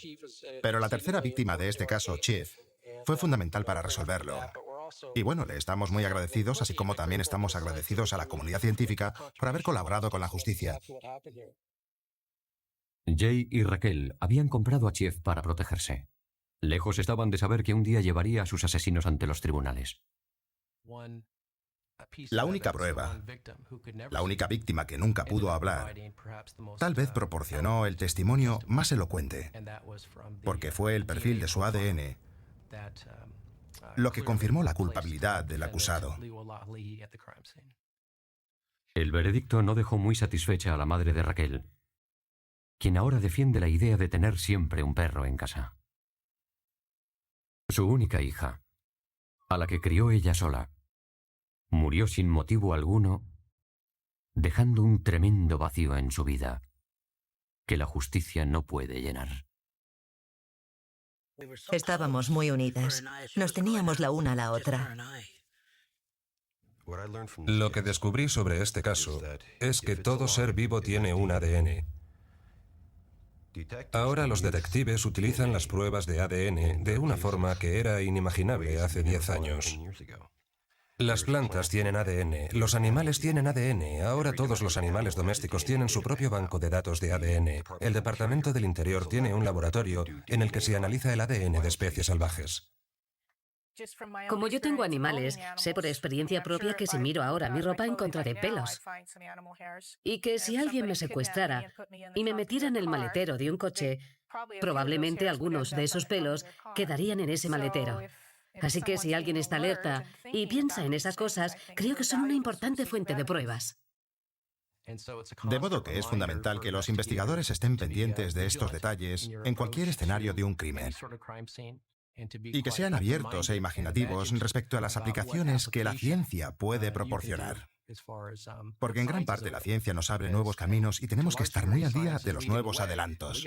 pero la tercera víctima de este caso, Chief, fue fundamental para resolverlo. Y bueno, le estamos muy agradecidos, así como también estamos agradecidos a la comunidad científica por haber colaborado con la justicia. Jay y Raquel habían comprado a Chief para protegerse. Lejos estaban de saber que un día llevaría a sus asesinos ante los tribunales. La única prueba, la única víctima que nunca pudo hablar, tal vez proporcionó el testimonio más elocuente, porque fue el perfil de su ADN lo que confirmó la culpabilidad del acusado. El veredicto no dejó muy satisfecha a la madre de Raquel, quien ahora defiende la idea de tener siempre un perro en casa. Su única hija, a la que crió ella sola, murió sin motivo alguno, dejando un tremendo vacío en su vida que la justicia no puede llenar. Estábamos muy unidas. Nos teníamos la una a la otra. Lo que descubrí sobre este caso es que todo ser vivo tiene un ADN. Ahora los detectives utilizan las pruebas de ADN de una forma que era inimaginable hace 10 años. Las plantas tienen ADN, los animales tienen ADN, ahora todos los animales domésticos tienen su propio banco de datos de ADN. El Departamento del Interior tiene un laboratorio en el que se analiza el ADN de especies salvajes. Como yo tengo animales, sé por experiencia propia que si miro ahora mi ropa encontraré pelos. Y que si alguien me secuestrara y me metiera en el maletero de un coche, probablemente algunos de esos pelos quedarían en ese maletero. Así que si alguien está alerta y piensa en esas cosas, creo que son una importante fuente de pruebas. De modo que es fundamental que los investigadores estén pendientes de estos detalles en cualquier escenario de un crimen. Y que sean abiertos e imaginativos respecto a las aplicaciones que la ciencia puede proporcionar. Porque en gran parte la ciencia nos abre nuevos caminos y tenemos que estar muy al día de los nuevos adelantos.